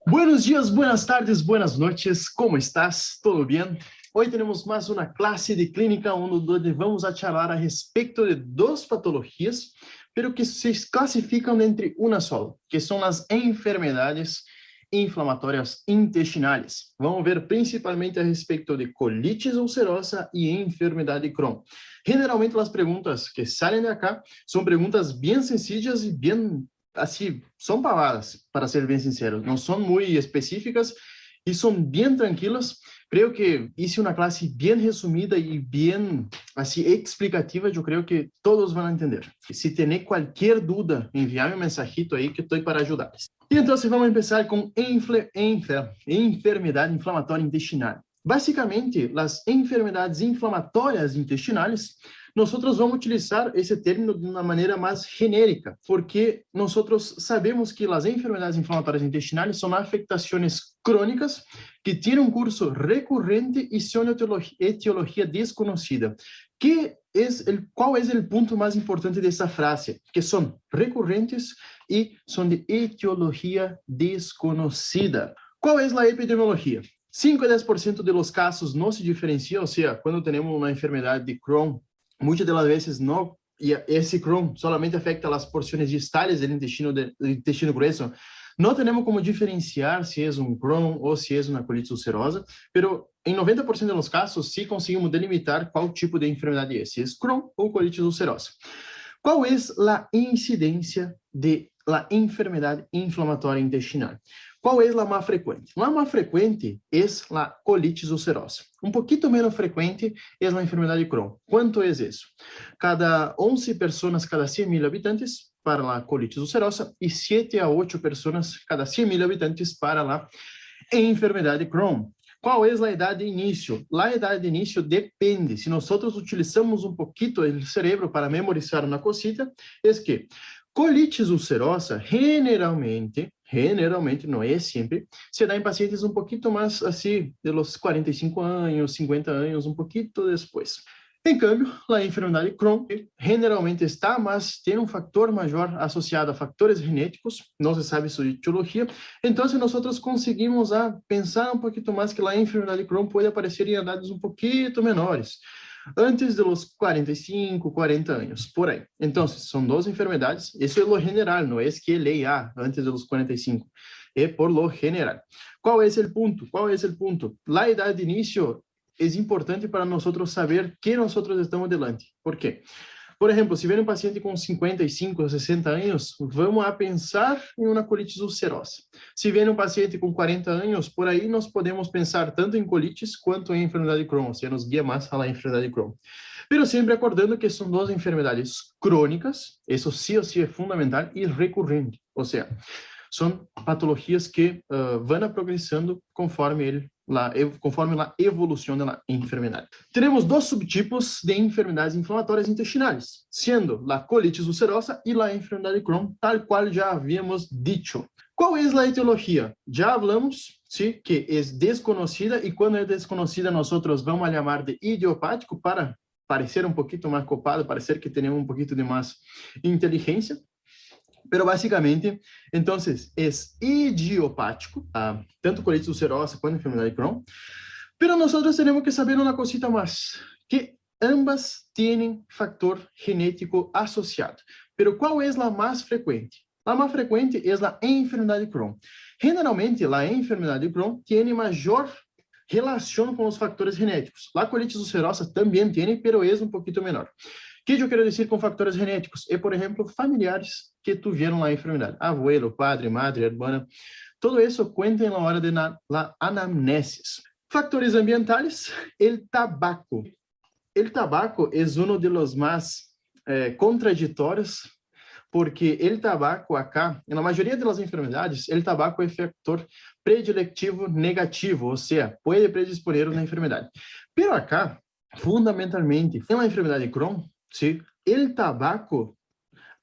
Buenos dias, buenas tardes, buenas noches, ¿cómo estás? ¿Todo bien? Hoy tenemos más una clase de clínica donde vamos a charlar a respecto de dos patologías, pero que se clasificam entre uma só, que são as enfermedades inflamatórias intestinais. Vamos ver principalmente a respeito de colitis ulcerosa e enfermidade de Crohn. Generalmente as perguntas que saem de acá são perguntas bem sencillas e bem assim, são pavadas, para ser bem sincero. Não são muito específicas e são bem tranquilas. Creio que hice uma classe bem resumida e bem assim explicativa. Eu creio que todos vão entender. Se tem qualquer dúvida, enviar-me um mensajito aí que estou para ajudar. E então, vamos começar com enfermidade inflamatória intestinal. Basicamente, as enfermidades inflamatórias intestinais, nós vamos utilizar esse termo de uma maneira mais genérica, porque nós sabemos que as enfermedades inflamatórias intestinais são afectações crônicas que têm um curso recorrente e são de etiologia desconhecida. Qual é o ponto mais importante dessa frase? Que são recorrentes e são de etiologia desconhecida. Qual é a epidemiologia? 5 a 10% de los casos não se diferenciam, ou seja, quando temos uma enfermidade de Crohn, muitas das vezes não, e esse Crohn solamente afeta as porções distales do intestino grueso. Não temos como diferenciar se é um Crohn ou se é uma colite ulcerosa, pero em 90% dos casos, sim conseguimos delimitar qual tipo de enfermidade é, se é Crohn ou colite ulcerosa. Qual é a incidência de la enfermedade inflamatória intestinal? Qual é a mais frequente? A mais frequente é a colitis ulcerosa. Um pouquinho menos frequente é a enfermidade de Crohn. Quanto é isso? Cada 11 pessoas cada 100.000 habitantes para a colitis ulcerosa e 7 a 8 pessoas cada 100.000 habitantes para a enfermidade de Crohn. Qual é a idade de início? A idade de início depende. Se nós utilizamos um pouquinho o cérebro para memorizar uma cosita, é que colitis ulcerosa, generalmente, não é sempre, se dá em pacientes um pouquinho mais assim, de los 45 anos, 50 anos, um pouquinho depois. Em câmbio, a enfermidade Crohn generalmente está, mas tem um fator maior associado a fatores genéticos, não se sabe sua etiologia, então nós conseguimos pensar um pouquinho mais que a enfermidade Crohn pode aparecer em idades um pouquinho menores, antes de los 45, 40 anos, por aí. Então, são duas enfermedades, isso é lo general, não é que lei antes de los 45, é por lo general. Qual é o ponto? A idade de início é importante para nós saber que nós estamos delante. Por quê? Por exemplo, se vem um paciente com 55 ou 60 anos, vamos pensar em uma colitis ulcerosa. Se vem um paciente com 40 anos, por aí nós podemos pensar tanto em colitis quanto em enfermidade de Crohn, ou seja, nos guia mais a enfermidade de Crohn. Pero sempre acordando que são duas enfermidades crônicas, isso sim ou sim é fundamental, e recorrente, ou seja, são patologias que vão progressando conforme a evolução da enfermidade. Temos dois subtipos de enfermedades inflamatórias intestinais, sendo a colitis ulcerosa e a enfermidade de Crohn, tal qual já havíamos dicho. Qual é a etiologia? Já falamos, sim, que é desconhecida, e quando é desconhecida, nós vamos chamar de idiopático para parecer um pouquinho mais copado, parecer que temos um pouquinho de mais inteligência. Pero basicamente, então, é idiopático, tanto colitis ulcerosa quanto enfermidade de Crohn. Pero nós temos que saber uma cosita mais, que ambas têm fator genético associado. Pero qual é a mais frequente? A mais frequente é a enfermidade de Crohn. Generalmente, a enfermidade de Crohn tem maior relação com os fatores genéticos. A colitis ulcerosa também tem, pero é um pouquinho menor. O que eu quero dizer com fatores genéticos? É, por exemplo, familiares que tiveram a enfermidade. Abuelo, padre, madre, irmã. Todo isso conta na hora de la anamnese. Factores ambientales, o tabaco. O tabaco é um dos mais contraditórios, porque o tabaco acá, na maioria das enfermidades, o tabaco é fator predilectivo negativo, ou seja, pode predisponer uma enfermidade. Pero acá, fundamentalmente, na enfermidade de Crohn, sim, o tabaco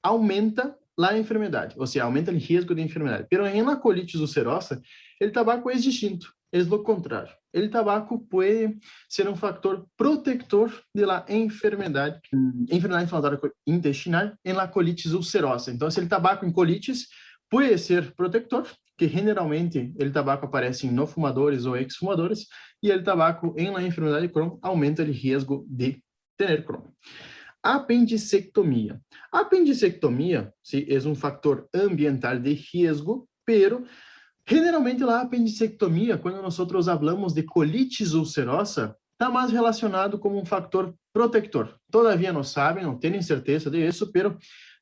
aumenta a enfermidade, ou seja, aumenta o risco de enfermidade. Mas na colitis ulcerosa, o tabaco é distinto, é o contrário. O tabaco pode ser um fator protector da enfermidade inflamatória intestinal em la colitis ulcerosa. Então, o tabaco em colitis pode ser protector, que generalmente o tabaco aparece em no fumadores ou ex-fumadores, e o tabaco em la enfermedade de Crohn aumenta o risco de ter Crohn. Apendicectomia. A apendicectomia, sí, é um fator ambiental de risco, pero generalmente a apendicectomia, quando nós falamos de colitis ulcerosa, está mais relacionado com um fator protector. Todavia não sabem, não tenho certeza disso, pero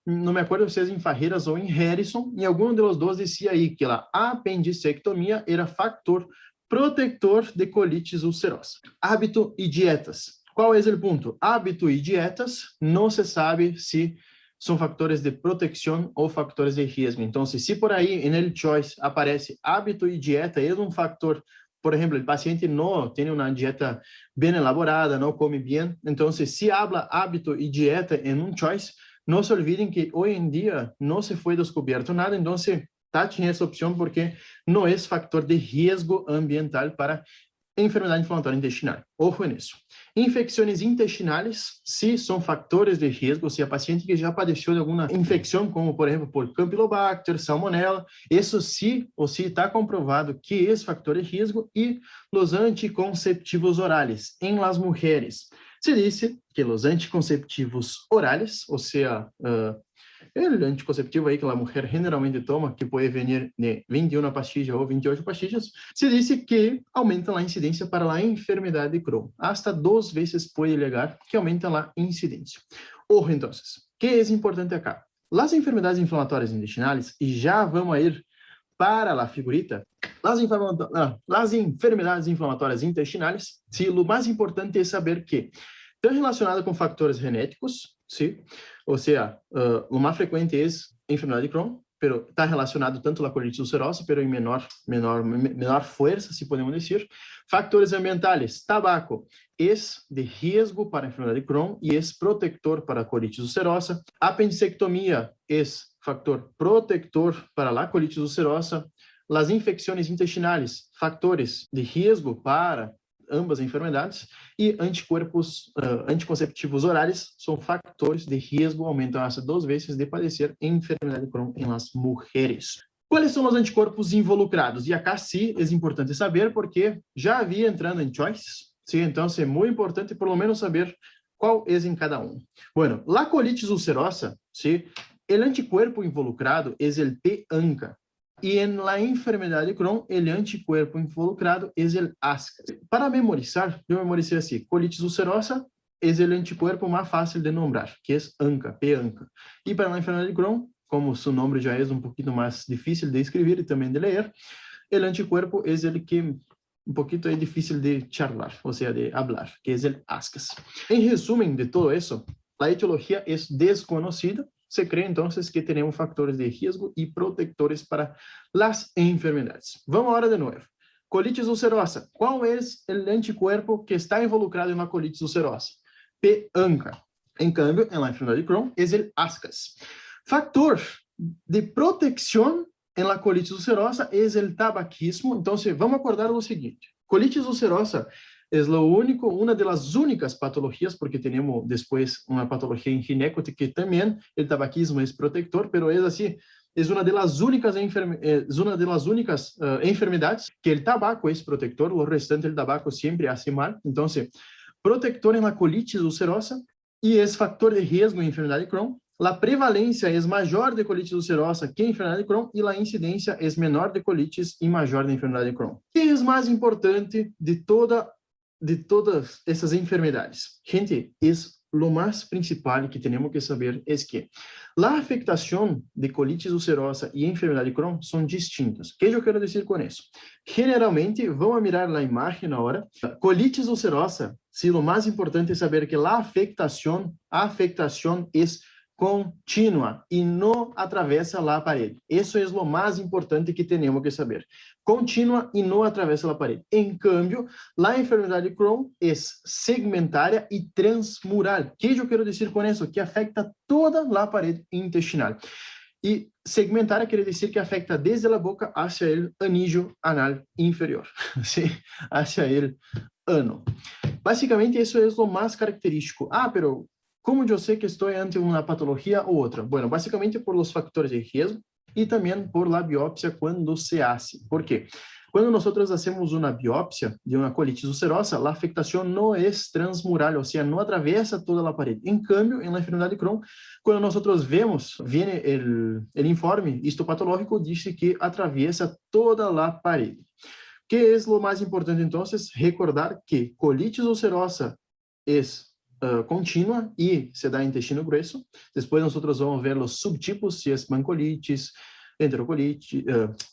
não me acordo se é em Farreiras ou em Harrison, e algum dos dois dizia aí que a apendicectomia era fator protector de colitis ulcerosa. Hábito e dietas. Qual é o ponto? Hábito e dietas, não se sabe se são fatores de proteção ou fatores de risco. Então, se por aí, no choice, aparece hábito e dieta, é um fator. Por exemplo, o paciente não tem uma dieta bem elaborada, não come bem. Então, se habla hábito e dieta em um choice, não se olvidem que hoje em dia não se foi descoberto nada. Então, tachen essa opção porque não é fator de risco ambiental para enfermidade inflamatória intestinal. Ojo nisso. Infecções intestinais, se são fatores de risco, se a paciente que já padeceu de alguma infecção, como por exemplo por Campylobacter, Salmonella, isso sim, ou se está comprovado que é fator de risco, e os anticonceptivos orais em las mulheres. Se disse que os anticonceptivos orais, ou seja, o anticonceptivo aí que a mulher generalmente toma, que pode vir de 21 pastilhas ou 28 pastilhas, se disse que aumenta a incidência para a enfermidade de Crohn. Hasta 2 vezes pode chegar que aumenta a incidência. Ojo, então, que é importante acá? As enfermidades inflamatórias intestinais, e já vamos ir para a figurita, as enfermidades inflamatórias intestinais, sim, o mais importante é saber que estão relacionadas com fatores genéticos, sim, ou seja, o mais frequente é enfermidade de Crohn, pero está relacionado tanto a colitis ulcerosa, pero em menor força, se podemos dizer. Factores ambientales, tabaco é de risco para a enfermidade de Crohn e é protector para a colitis ulcerosa. Apendicectomia é fator protector para a colitis ulcerosa. As infecções intestinais, fatores de risco para ambas enfermidades, e anticonceptivos orais são fatores de risco, aumentam hasta 2 vezes de padecer enfermidade de Crohn em las mulheres. Quais são os anticorpos involucrados? E acá sim é importante saber, porque já havia entrando em choices, sim, então é muito importante por lo menos saber qual é em cada um. Bueno, la colitis ulcerosa, sim, o anticorpo involucrado é o P-ANCA. E em la enfermedade de Crohn, o anticorpo involucrado é o ASCAS. Para memorizar, eu memorizei assim: colitis ulcerosa é o anticorpo mais fácil de nombrar, que é ANCA, P-ANCA. E para a enfermedade de Crohn, como seu nome já é um pouquinho mais difícil de escrever e também de ler, o anticorpo é o que um pouquinho é difícil de charlar, ou seja, de hablar, que é o ASCAS. Em resumo de todo isso, a etiologia é desconhecida. Se crê, então, que teremos fatores de risco e protetores para as enfermidades. Vamos agora de novo. Colitis ulcerosa. Qual é o anticorpo que está involucrado na colitis ulcerosa? P-ANCA. Em cambio, na enfermedade de Crohn, é o ASCAS. Fator de proteção na colitis ulcerosa é o tabaquismo. Então, vamos acordar o seguinte. Colitis ulcerosa é uma das únicas patologias, porque temos depois uma patologia em gineco, que também o tabaquismo é protetor, pero é assim, é uma das únicas enfermedades que o tabaco é protetor, o restante do tabaco sempre hace mal. Então, protector na colitis ulcerosa e é fator de risco em enfermidade de Crohn. A prevalência é maior de colitis ulcerosa que a enfermidade de Crohn e a incidência é menor de colitis e maior de enfermidade de Crohn. O que é mais importante de todas essas enfermedades? Gente, é o mais principal que temos que saber é que a afectação de colitis ulcerosa e enfermidade de Crohn são distintas. O que eu quero dizer com isso? Generalmente, vamos mirar a imagem agora. Colitis ulcerosa, sim, o mais importante é saber que a afectação é contínua e não atravessa a parede. Isso é o mais importante que temos que saber. Contínua e não atravessa a parede. Em câmbio, a enfermidade de Crohn é segmentária e transmural. O que eu quero dizer com isso? Que afeta toda a parede intestinal. E segmentária quer dizer que afeta desde a boca hacia o anígio anal inferior, sim, hacia o ano. Basicamente, isso é o mais característico. Pero como eu sei que estou ante uma patologia ou outra? Bueno, basicamente por os fatores de risco, y también por la biopsia cuando se hace. ¿Por qué? Cuando nosotros hacemos una biopsia de una colitis ulcerosa, la afectación no es transmural, o sea, no atraviesa toda la pared. En cambio, en la enfermedad de Crohn, cuando nosotros vemos, viene el informe histopatológico, dice que atraviesa toda la pared. ¿Qué es lo más importante entonces? Recordar que colitis ulcerosa es contínua y se da en intestino grueso. Después nosotros vamos a ver los subtipos, si es pancolitis, enterocolitis,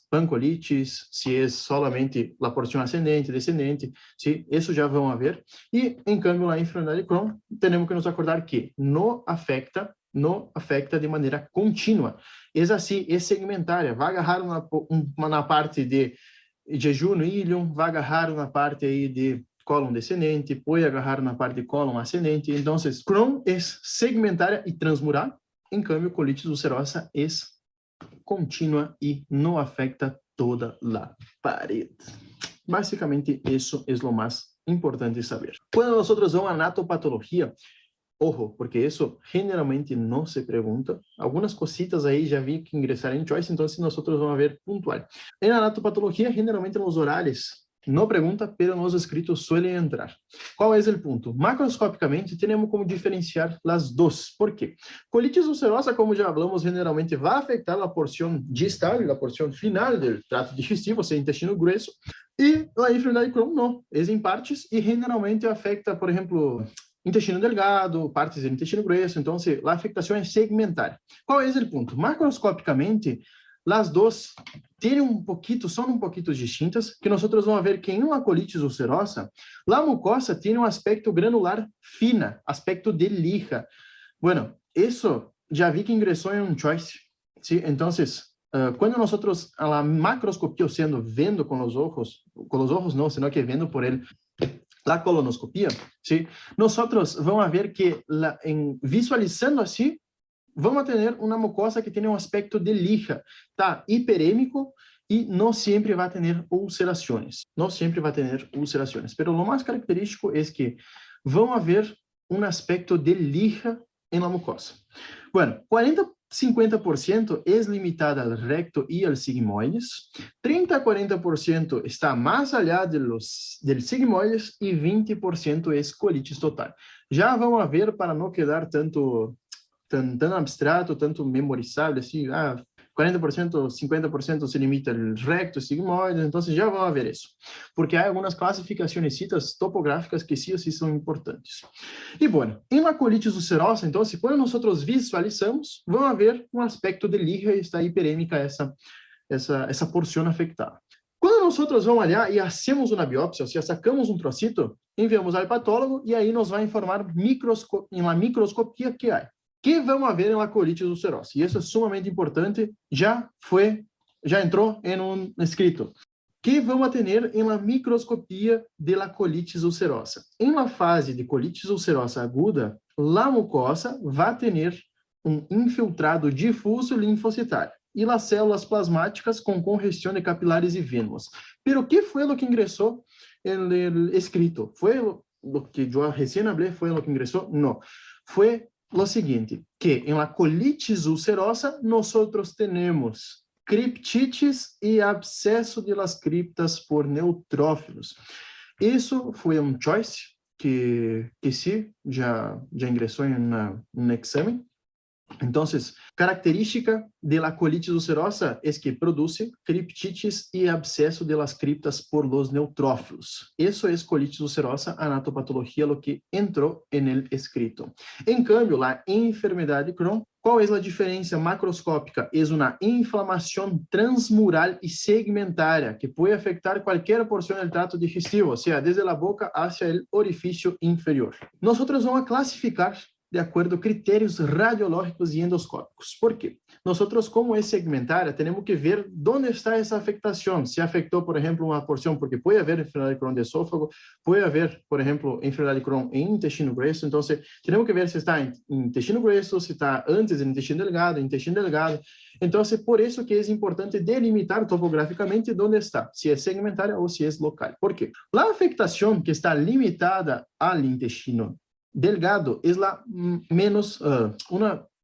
pancolitis, si es solamente la porción ascendente, descendente, ¿sí? Eso ya vamos a ver. Y, en cambio, la enfermedad de Crohn, tenemos que nos acordar que no afecta de maneira contínua. É assim, é segmentária. Vai agarrar na parte de jejum ilium, vai agarrar na parte aí de cólon descendente, pode agarrar na parte de cólon ascendente. Então, Crohn é segmentária e transmural. Em cambio, colitis ulcerosa é contínua e não afeta toda a parede. Basicamente, isso é o mais importante saber. Quando nós vamos a anatopatologia, ojo, porque isso generalmente não se pergunta. Algumas cositas aí já vi que ingressaram em Choice, então nós vamos ver pontual. Em anatopatologia, generalmente nos orales, não pergunta, pero nos escritos suelen entrar. Qual é o ponto? Macroscopicamente, temos como diferenciar as duas. Por quê? Colitis ulcerosa, como já falamos, generalmente vai afetar a porção distal, a porção final do trato digestivo, ou seja, intestino grueso, e a enfermidade de Crohn não, é em partes e generalmente afeta, por exemplo, intestino delgado, partes do intestino grueso, então a afectação é segmentária. Qual é o ponto? Macroscopicamente, as duas são um pouquinho distintas, que nós vamos ver que em uma colitis ulcerosa, a mucosa tem um aspecto granular fina, aspecto de lija. Bueno, isso já vi que ingressou em um choice, ¿sí? Então, quando nós a macroscopia, sendo vendo com os ojos não, senão que vendo por ele, la colonoscopia, ¿sí? Nosotros vamos a ver que visualizando así, vamos a tener una mucosa que tiene un aspecto de lija, está hiperémico y no siempre va a tener ulceraciones, pero lo más característico es que vamos a ver un aspecto de lija en la mucosa. Bueno, 50% es limitada al recto y al sigmoides, 30 a 40% está más allá del sigmoides y 20% es colitis total. Já vamos a ver para não quedar tan abstrato, tanto memorizado, assim, 40%, 50% se limita al recto, sigmoides, então já vamos a ver isso. Porque há algumas classificações topográficas que sim ou sim são importantes. E, bueno, em la colitis ulcerosa, então, quando nós visualizamos, vamos ver um aspecto de lija e está hiperêmica essa porção afetada. Quando nós vamos olhar e hacemos uma biópsia, ou seja, sacamos um trocito, enviamos ao patólogo e aí nos vai informar em la microscopia que há. Que vamos ver em la colitis ulcerosa. E isso é sumamente importante, já entrou em um escrito. Que vamos ter em la microscopia de la colitis ulcerosa. Em la fase de colitis ulcerosa aguda, la mucosa vai ter um infiltrado difuso linfocitário e las células plasmáticas com congestão de capilares e venas. Pero o que foi o que ingressou no escrito? Foi o que eu recém falei? Foi o que ingressou? Não. Foi lo seguinte, que en la colitis ulcerosa nosotros tenemos criptitis y absceso de las criptas por neutrófilos. Isso foi um choice que sí, já ingressou em um exame. Então, característica de la colitis ulcerosa es que produce criptitis y absceso de las criptas por los neutrófilos. Eso es colitis ulcerosa, anatopatología, lo que entró en el escrito. En cambio, la enfermedad de Crohn, ¿cuál es la diferencia macroscópica? Es una inflamación transmural y segmentaria que puede afectar cualquier porción del trato digestivo, o sea, desde la boca hacia el orificio inferior. Nosotros vamos a clasificar de acordo a critérios radiológicos e endoscópicos. Por quê? Nós, como é segmentária, temos que ver onde está essa afectação. Se afetou, por exemplo, uma porção, porque pode haver enfermidade de Crohn de esôfago, pode haver, por exemplo, enfermidade de Crohn em intestino grueso. Então, temos que ver se está em intestino grueso, se está antes em intestino delgado, Então, por isso que é importante delimitar topograficamente onde está, se é segmentária ou se é local. Por quê? A afectação que está limitada ao intestino delgado es la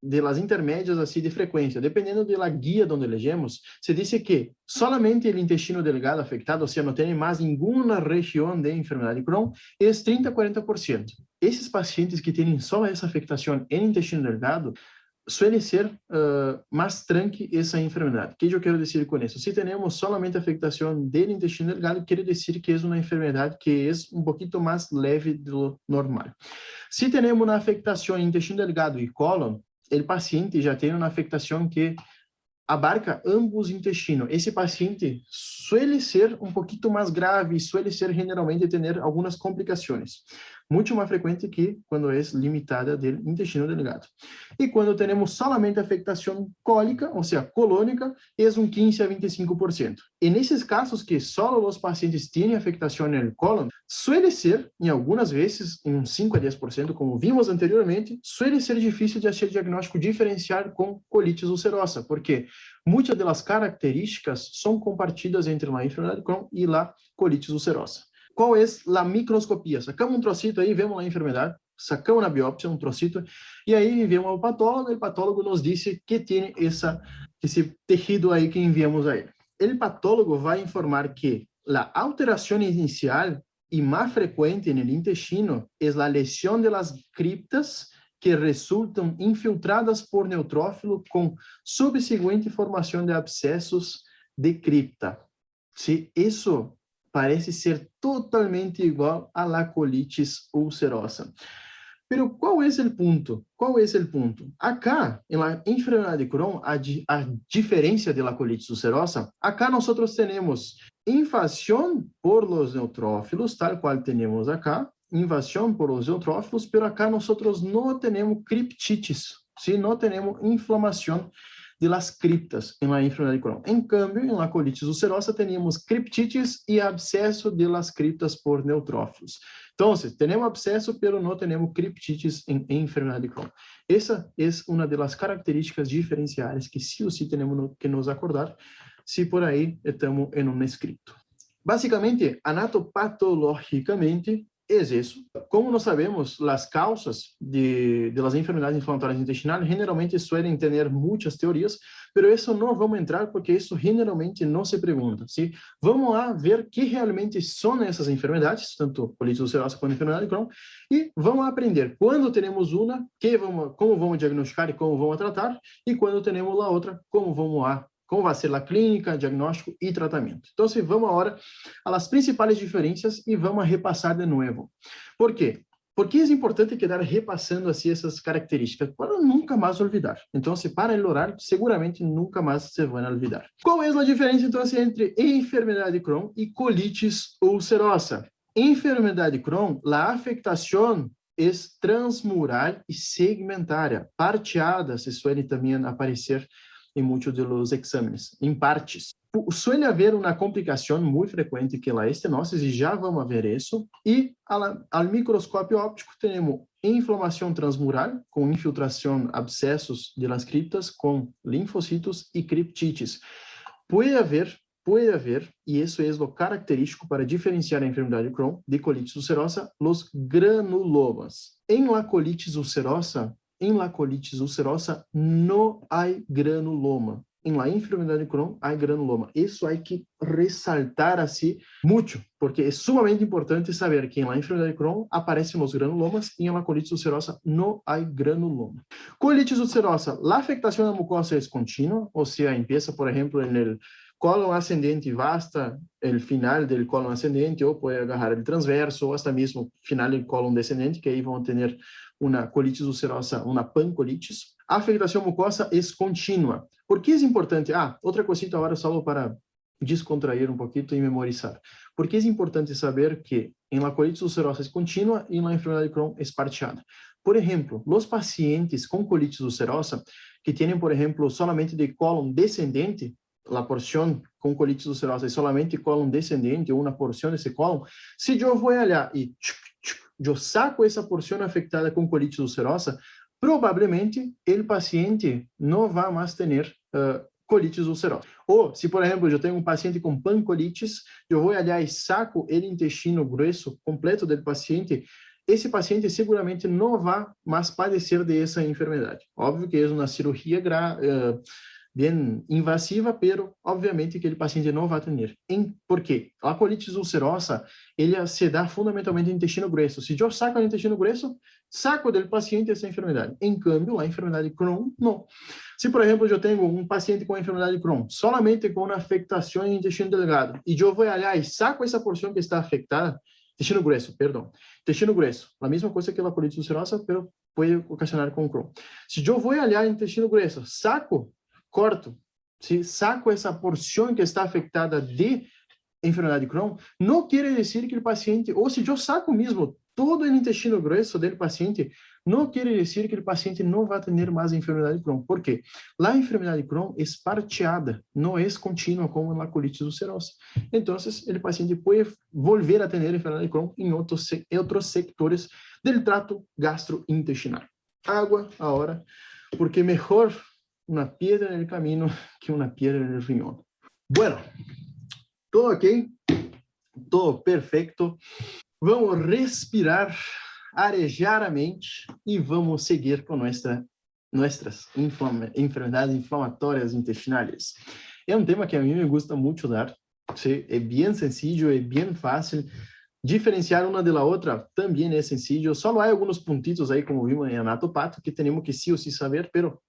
de las intermédias assim de frequência, dependendo da guia onde elegemos, se diz que solamente o intestino delgado afetado, ou seja, não tem mais nenhuma região de enfermidade de Crohn, é 30 a 40%. Esses pacientes que têm só essa afectação em intestino delgado, suele ser mais tranqui essa enfermidade. O que eu quero dizer com isso? Se temos solamente afectação do intestino delgado, quer dizer que é uma enfermidade que é um pouquinho mais leve do normal. Se temos uma afectação em intestino delgado e cólon, o paciente já tem uma afectação que abarca ambos intestinos. Esse paciente suele ser um pouquinho mais grave, suele ser generalmente ter algumas complicações, muito mais frequente que quando é limitada do intestino delgado. E quando temos solamente afectação cólica, ou seja, colônica, é um 15 a 25%. E nesses casos que só os pacientes têm afectação no cólon, suele ser, em algumas vezes, em 5 a 10%, como vimos anteriormente, suele ser difícil de fazer diagnóstico diferencial com colitis ulcerosa, porque muitas das características são compartidas entre a enfermidade de Crohn e a colitis ulcerosa. Qual é a microscopia? Sacamos um trocito aí, vemos a enfermidade, sacamos na biópsia um trocito, e aí enviamos ao patólogo, e o patólogo nos disse que tem esse tecido aí que enviamos a ele. O patólogo vai informar que a alteração inicial e mais frequente no intestino é a lesão de las criptas que resultam infiltradas por neutrófilo com subsequente formação de abscessos de cripta. Se isso parece ser totalmente igual à la colitis ulcerosa. Pero qual é o ponto? Qual é o ponto? Acá, na enfermidade de Crohn, a diferença da colitis ulcerosa, acá nós temos invasão por los neutrófilos, tal qual temos acá, invasão por los neutrófilos, pero acá nós não temos criptites, ¿sí? Não temos inflamação de las criptas en la enfermedad de Crohn. En cambio, en la colitis ulcerosa teníamos criptitis y absceso de las criptas por neutrófilos. Entonces, tenemos absceso, pero no tenemos criptitis en enfermedad de Crohn. Esa es una de las características diferenciales que sí o sí tenemos que nos acordar si por ahí estamos en un escrito. Básicamente, anatopatológicamente, é isso. Como nós sabemos, as causas de las enfermedades inflamatórias intestinais generalmente suelen ter muitas teorias, pero isso não vamos entrar porque isso generalmente não se pergunta, ¿sí? Vamos lá ver que realmente são essas enfermedades, tanto colitis ulcerosa quanto enfermidade de Crohn, e vamos aprender quando temos uma, como vamos diagnosticar e como vamos tratar, e quando temos a outra, como vai ser a clínica, diagnóstico e tratamento. Então, vamos agora às principais diferenças e vamos repassar de novo. Por quê? Porque é importante quedar repassando assim essas características para nunca mais olvidar. Então, para o horário, seguramente nunca mais se vão olvidar. Qual é a diferença, então, entre enfermidade de Crohn e colitis ulcerosa? Enfermidade de Crohn, a afectação é transmural e segmentária. Parteada, se suele também aparecer em muitos dos exames, em partes. Suele haver uma complicação muito frequente que é a estenose, e já vamos ver isso. E ao microscópio óptico temos inflamação transmural, com infiltração, abscessos de las criptas, com linfocitos e criptites. Pode haver, e isso é o característico para diferenciar a enfermidade de Crohn de colitis ulcerosa, os granulomas. Em la colitis ulcerosa, não há granuloma. Em la enfermidade de Crohn, há granuloma. Isso há que ressaltar assim muito, porque é sumamente importante saber que em la enfermidade de Crohn aparecem os granulomas e em la colitis ulcerosa não há granuloma. Colitis ulcerosa, a afectação da mucosa é contínua, ou seja, empieza, por exemplo, no colon ascendente va hasta el final del colon ascendente, ou pode agarrar el transverso, ou hasta mesmo final del colon descendente, que aí vão ter uma colitis ulcerosa, uma pancolitis. A afectação mucosa é contínua. Por que é importante? Outra cosita agora só para descontrair um pouquinho e memorizar. Porque é importante saber que em la colitis ulcerosa é contínua e na enfermidade de Crohn é parciada. Por exemplo, os pacientes com colitis ulcerosa que têm, por exemplo, solamente de colon descendente, a porção com colitis ulcerosa é solamente colon descendente ou uma porção desse colon, se eu vou olhar e eu saco essa porção afetada com colitis ulcerosa, provavelmente o paciente não vai mais ter colitis ulcerosa. Ou, se por exemplo, eu tenho um paciente com pancolitis, eu vou olhar e saco o intestino grosso completo do paciente, esse paciente seguramente não vai mais padecer dessa enfermidade. Óbvio que é uma cirurgia bem invasiva, pero obviamente que o paciente não vai ter. Por quê? A colitis ulcerosa, ela se dá fundamentalmente no intestino grueso. Se eu saco o intestino grueso, saco do paciente essa enfermidade. Em câmbio, a enfermidade Crohn, não. Se, por exemplo, eu tenho um paciente com enfermidade Crohn, solamente com uma afectação no intestino delgado, e eu vou olhar e saco essa porção que está afetada, intestino grueso, perdão, intestino grueso, a mesma coisa que a colitis ulcerosa, pero pode ocasionar com Crohn. Se eu vou olhar o intestino grueso, corto, se saco essa porção que está afetada de enfermidade de Crohn, não quer dizer que o paciente, ou se eu saco mesmo todo o intestino grueso do paciente, não quer dizer que o paciente não vai ter mais enfermidade de Crohn. Por quê? A enfermidade de Crohn é parteada, não é contínua como a colitis ulcerosa. Então, o paciente pode volver a ter enfermidade de Crohn em outros sectores do trato gastrointestinal. Água, agora, porque melhor uma pedra no caminho que uma pedra no riñón. Bueno, todo ok, todo perfeito. Vamos respirar, arejar a mente e vamos seguir com nossas enfermidades inflamatórias intestinais. É um tema que a mim me gusta muito dar. É bem sencillo, é bem fácil. Diferenciar uma da outra também é sencillo. Só há alguns pontitos aí, como vimos em anatopato, que temos que sim ou sim saber, pero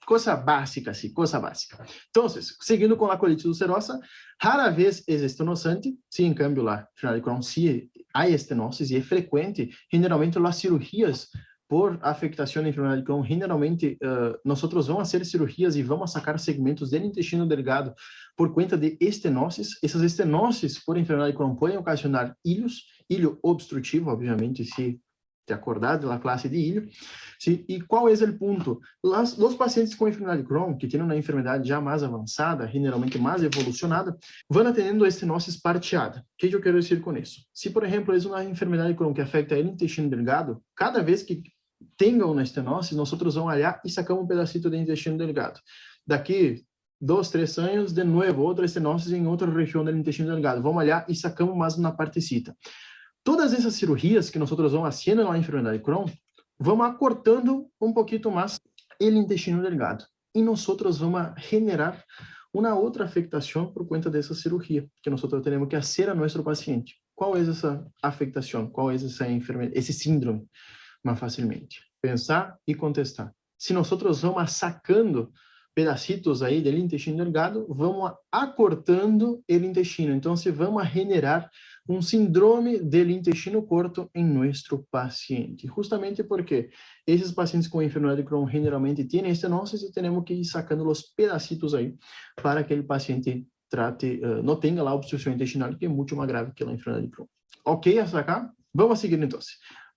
coisa básica, sim, coisa básica. Então, seguindo com a colitis ulcerosa, rara vez é estenosante, se em câmbio lá, final de Crohn, se há estenose, e é frequente, generalmente as cirurgias por afectação da enfermidade de Crohn, generalmente nós vamos fazer cirurgias e vamos sacar segmentos do intestino delgado por conta de estenoses. Essas estenoses por enfermidade de Crohn podem ocasionar ilho obstrutivo, obviamente, se te acordar da classe de ilho. ¿Sí? E qual é o ponto? Os pacientes com enfermidade de Crohn, que têm uma enfermidade já mais avançada, generalmente mais evolucionada, vão tendo estenose parteada. O que eu quero dizer com isso? Se, por exemplo, é uma enfermidade de Crohn que afeta o intestino delgado, cada vez que tenha uma estenose, nós vamos olhar e sacamos um pedacito do intestino delgado. Daqui 2, 3 anos, de novo, outra estenose em outra região do intestino delgado. Vamos olhar e sacamos mais uma partecita. Todas essas cirurgias que nós vamos fazendo na enfermidade de Crohn, vamos acortando um pouquinho mais o intestino delgado. E nós vamos generar uma outra afectação por conta dessa cirurgia que nós temos que fazer a nosso paciente. Qual é essa afectação? Qual é essa enfermidade, esse síndrome? Mais facilmente. Pensar e contestar. Se nós vamos sacando pedacitos aí do intestino delgado, vamos acortando o intestino. Então, vamos generar um síndrome do intestino corto em nosso paciente. Justamente porque esses pacientes com enfermidade de Crohn generalmente têm estenoses e temos que ir sacando os pedacitos aí para que o paciente não tenha lá obstrução intestinal, que é muito mais grave que a enfermidade de Crohn. Ok, hasta acá? Vamos seguir então.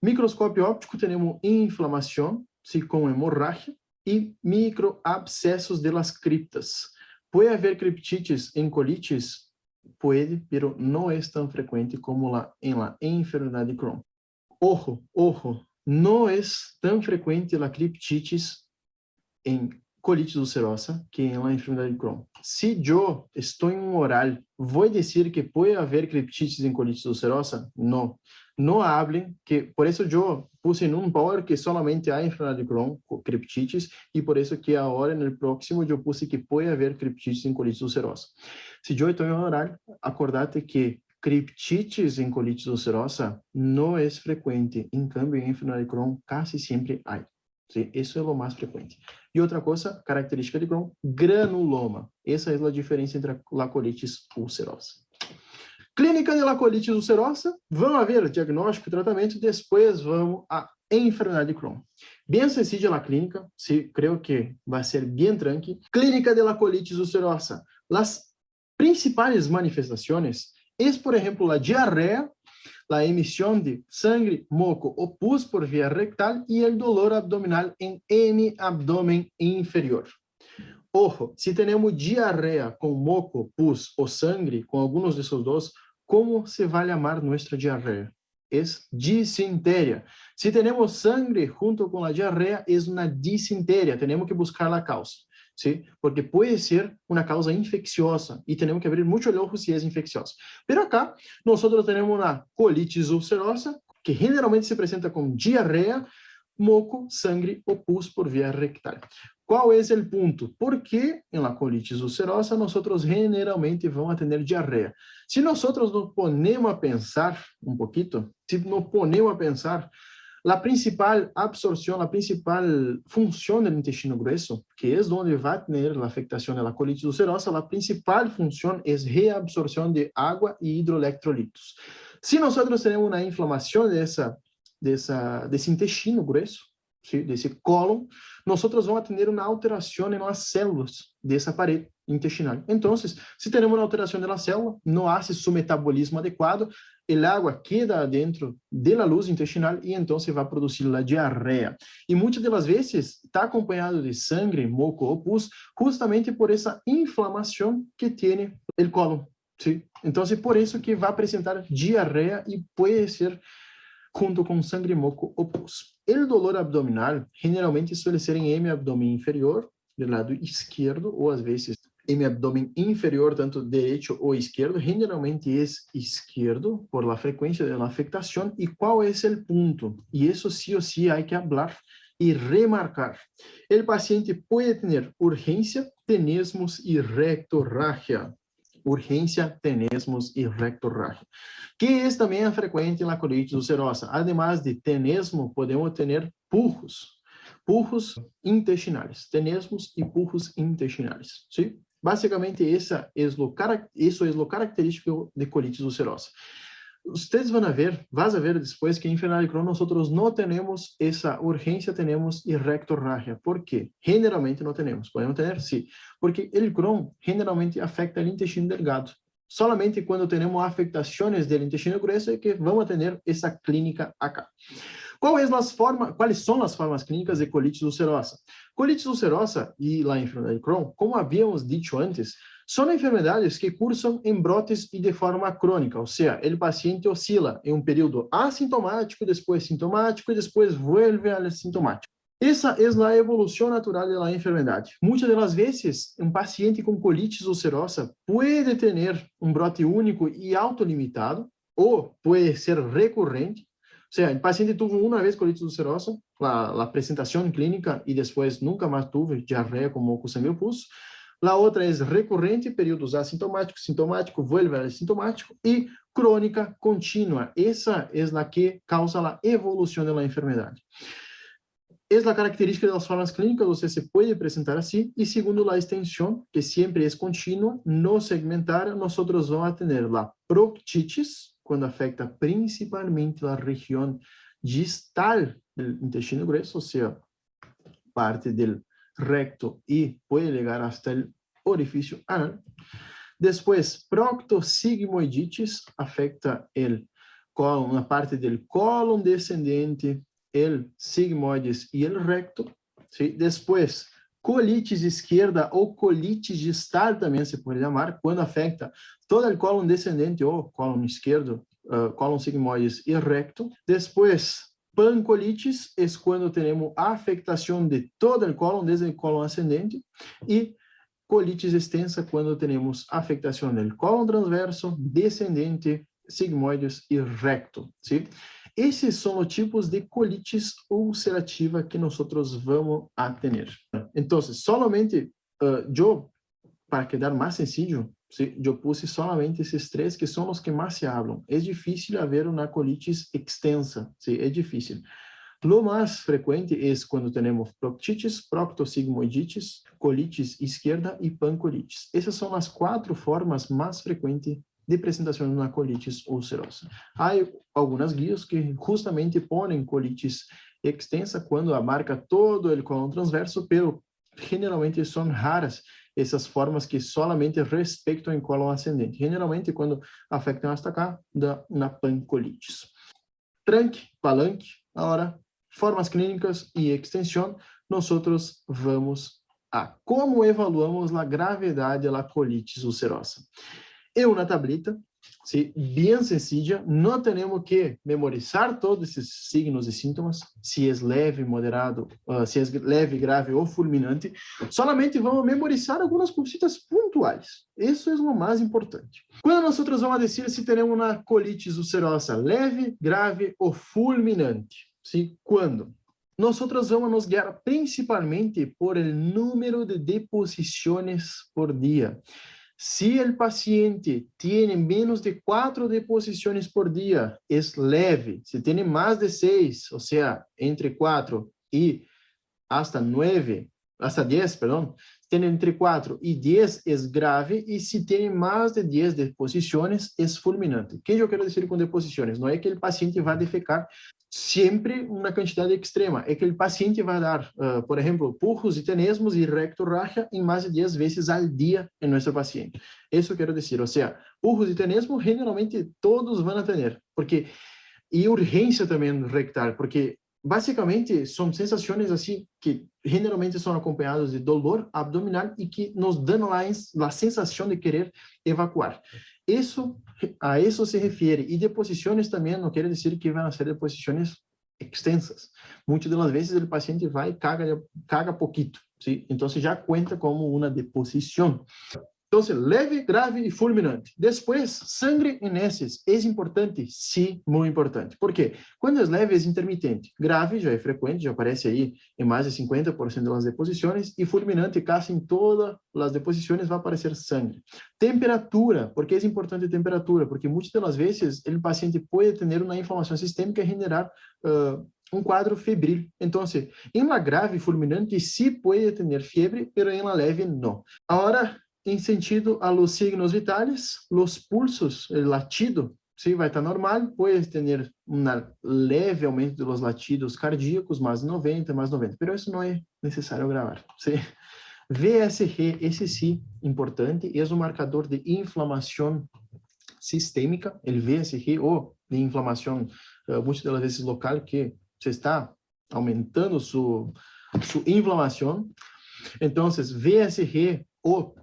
Microscópio óptico, temos inflamação, sim, com hemorragia, e microabscessos de las criptas. Pode haver criptites em colitis? Pode, pero não é tão frequente como em la enfermidade de Crohn. Ojo, não é tão frequente a criptites em colitis ulcerosa que em la enfermidade de Crohn. Se eu estou em um oral, vou dizer que pode haver criptites em colitis ulcerosa? Não. Não hablem, que por isso eu puse em um power que solamente há enfermidade de Crohn, criptites, e por isso que agora, no próximo, eu puse que pode haver criptites em colitis ulcerosa. Se eu estou em um oral, acordate que criptites em colitis ulcerosa não é frequente, em câmbio, em enfermidade de Crohn, quase sempre há. Sim, isso é o mais frequente. E outra coisa, característica de Crohn, granuloma. Essa é a diferença entre a colitis ulcerosa. Clínica de la colitis ulcerosa, vamos ver diagnóstico e tratamento, depois vamos à enfermidade de Crohn. Bem sencilla a clínica, sí, creio que vai ser bem tranqui. Clínica de la colitis ulcerosa. As principais manifestações é, por exemplo, a diarreia, a emissão de sangue, moco ou pus por via rectal e o dolor abdominal em abdômen inferior. Ojo, se temos diarreia com moco, pus ou sangue, com alguns desses dois, como se vai chamar nossa diarreia? É disenteria. Se temos sangue junto com a diarreia, é uma disenteria. Temos que buscar a causa, ¿sí? Porque pode ser uma causa infecciosa e temos que abrir muito o olho se é infecciosa. Pero acá, nós temos uma colitis ulcerosa que generalmente se apresenta com diarreia, moco, sangue ou pus por via rectal. Qual é o ponto? Porque em la colitis ulcerosa nós generalmente vamos ter diarreia. Se nós nos ponemos a pensar um pouquinho, se nos ponemos a pensar, a principal absorção, a principal função do intestino grueso, que é onde vai ter a afectação da colitis ulcerosa, a principal função é reabsorção de água e hidroelectrolitos. Se nós temos uma inflamação desse intestino grueso, desse cólon, nós vamos ter uma alteração nas células dessa parede intestinal. Então, se temos uma alteração da célula, não há su metabolismo adequado, a água queda dentro da luz intestinal e então se vai produzir a diarreia. E muitas das vezes está acompanhado de sangue, moco ou pus, justamente por essa inflamação que tem o cólon. ¿Sí? Então, por isso que vai apresentar diarreia e pode ser junto com sangue, moco ou pus. O dolor abdominal generalmente suele ser em hemiabdômen inferior, do lado esquerdo, ou às vezes hemiabdômen inferior, tanto direito ou esquerdo, generalmente é esquerdo, por la frequência da afectação. E qual é o ponto? E isso sí ou sí há que falar e remarcar. O paciente pode ter urgência, tenesmus e rectorragia. Urgência, tenesmus e rectorragia, que é também frequente na colitis ulcerosa. Además de tenesmo, podemos ter purros intestinais, tenesmus e purros intestinais. ¿Sí? Basicamente, isso é o característico de colitis ulcerosa. Ustedes van a ver, vas a ver después que en enfermedad de Crohn nosotros no tenemos esa urgencia, tenemos y rectorragia. ¿Por qué? Generalmente no tenemos. Podemos tener, sí. Porque el Crohn generalmente afecta el intestino delgado. Solamente cuando tenemos afectaciones del intestino grueso es que vamos a tener esa clínica acá. ¿Cuáles son las formas clínicas de colitis ulcerosa? Colitis ulcerosa y la enfermedad de Crohn, como habíamos dicho antes, são enfermedades que cursam em brotes e de forma crônica, ou seja, o paciente oscila em um período assintomático, depois sintomático e depois vuelve al sintomático. Essa é a evolução natural da enfermidade. Muitas das vezes, um paciente com colitis ulcerosa pode ter um brote único e autolimitado, ou pode ser recorrente. Ou seja, o paciente teve uma vez colitis ulcerosa, a apresentação clínica, e depois nunca mais teve diarreia com moco, sangue ou pus. A outra é recorrente, períodos assintomático, sintomático, vuelve al sintomático e crônica contínua. Essa é a que causa a evolução da enfermidade. É a característica das formas clínicas, você se pode apresentar assim, e segundo a extensão, que sempre é contínua, no segmentar, nós vamos ter a proctitis, quando afeta principalmente a região distal do intestino grueso, ou seja, parte do recto y puede llegar hasta el orificio anal. Después, proctosigmoiditis afecta una parte del colon descendente, el sigmoides y el recto. ¿Sí? Después, colitis izquierda o colitis distal también se puede llamar, cuando afecta todo el colon descendente o colon izquierdo, colon sigmoides y recto. Después, pancolitis é quando temos afectação de todo o cólon, desde o cólon ascendente, e colitis extensa quando temos afectação do cólon transverso, descendente, sigmoides e recto. ¿Sí? Esses são os tipos de colitis ulcerativa que nós vamos a ter. Então, solamente para quedar mais sencillo, ¿sí? Eu puse solamente esses três que são os que mais se hablam. É difícil haver uma colitis extensa, ¿sí? É difícil. Lo mais frequente é quando temos proctitis, proctosigmoiditis, colitis esquerda e pancolitis. Essas são as 4 formas mais frequentes de apresentação de uma colitis ulcerosa. Há algumas guias que justamente põem colitis extensa quando abarca todo o colon transverso, pero generalmente são raras essas formas que solamente respeitam o cólon ascendente. Generalmente, quando afetam hasta cá, dá uma pancolitis. Tranque, palanque, agora, formas clínicas e extensão, nós vamos a como evaluamos a gravidade da colitis ulcerosa. É uma tablita, ¿sí? Bem sencilla, não temos que memorizar todos esses signos e sintomas, se é leve, moderado, se é leve, grave ou fulminante, solamente vamos memorizar algumas cositas pontuais. Isso é o mais importante. Quando nós vamos dizer se temos uma colitis ulcerosa leve, grave ou fulminante, ¿sí? Quando? Nós vamos nos guiar principalmente por el número de deposiciones por dia. Se o paciente tem menos de 4 deposições por dia, é leve. Se tem mais de 6, ou seja, entre 4 e hasta 9, hasta 10, perdão, tem entre 4 e 10 é grave, e se tem mais de 10 deposições, é fulminante. O que eu quero dizer com deposições? Não é que o paciente vai defecar sempre uma quantidade extrema, é que o paciente vai dar, por exemplo, purros e tenesmos e rectorragia em mais de 10 vezes ao dia em nosso paciente. Isso eu quero dizer, ou seja, purros e tenesmos generalmente todos vão ter, porque, e urgência também rectal, porque basicamente são sensações assim que generalmente são acompanhadas de dolor abdominal e que nos dão a sensação de querer evacuar. A isso se refere. E deposições também não quer dizer que vão ser deposições extensas. Muitas das vezes o paciente vai e caga pouquito, ¿sí? Então já conta como uma deposição. Então, leve, grave e fulminante. Depois, sangue em heces. É importante? Sim, muito importante. Por quê? Quando é leve, é intermitente. Grave já é frequente, já aparece aí em mais de 50% das deposições. E fulminante, quase em todas as deposições, vai aparecer sangue. Temperatura. Por que é importante a temperatura? Porque muitas das vezes o paciente pode ter uma inflamação sistêmica e generar um quadro febril. Então, em la grave fulminante, sí pode ter febre, pero em la leve, não. Agora, em sentido a los signos vitales, los pulsos, el latido, sí, vai estar normal, pode ter um leve aumento dos latidos cardíacos, mais 90, pero isso não é necessário gravar, sí. VSG, esse sim, importante, é um marcador de inflamação sistêmica, o VSG, ou de inflamação, muitas das vezes local, que você está aumentando sua inflamação. Então, VSG, ou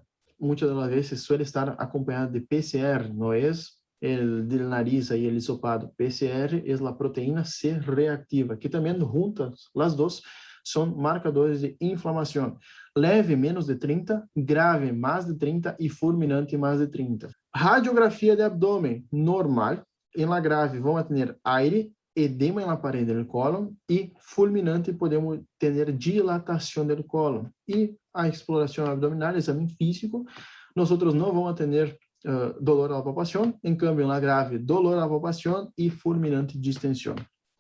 muitas das vezes suele estar acompanhado de PCR, não é el del nariz aí, el hisopado. PCR é a proteína C reactiva, que também juntas, as duas, são marcadores de inflamação. Leve, menos de 30, grave, mais de 30 e fulminante, mais de 30. Radiografia de abdômen, normal. Em la grave, vamos ter aire, edema na parede do cólon, e fulminante podemos ter dilatação do cólon. E a exploração abdominal, exame físico, nós não vamos ter dolor à palpação, em cambio, na grave, dolor à palpação e fulminante distensão.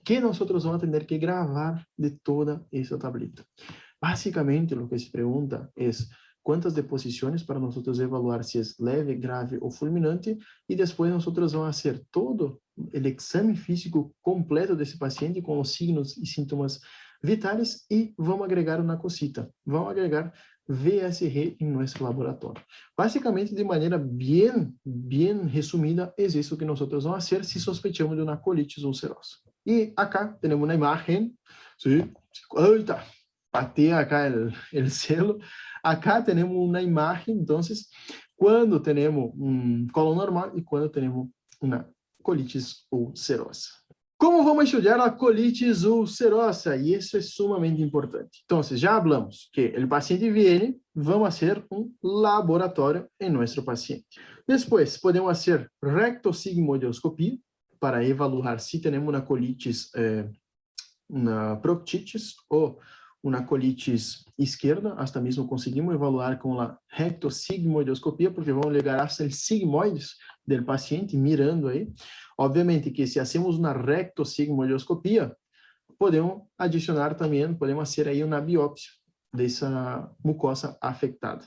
Que nós vamos ter que gravar de toda essa tableta. Basicamente, o que se pergunta é quantas deposições para nós evaluar se é leve, grave ou fulminante, e depois nós vamos fazer todo o exame físico completo desse paciente com os signos e sintomas vitais e vamos agregar uma cosita, vamos agregar VSG em nosso laboratório. Basicamente, de maneira bem resumida, é isso que nós vamos fazer se sospechamos de uma colitis ulcerosa. E acá temos uma imagem, sim, eita, bateu acá o selo. Acá temos uma imagem, então, quando temos um colo normal e quando temos uma colitis ulcerosa. Como vamos estudar a colitis ulcerosa? E isso é sumamente importante. Então, já falamos que o paciente viene, vamos fazer um laboratório em nosso paciente. Depois, podemos fazer rectosigmoidoscopia para evaluar se temos uma colitis, uma proctitis ou uma colitis esquerda, até mesmo conseguimos evaluar com a rectosigmoidoscopia, porque vamos ligar hasta o sigmoides do paciente, mirando aí. Obviamente que se hacemos uma rectosigmoidoscopia, podemos adicionar também, podemos fazer aí uma biópsia dessa mucosa afetada.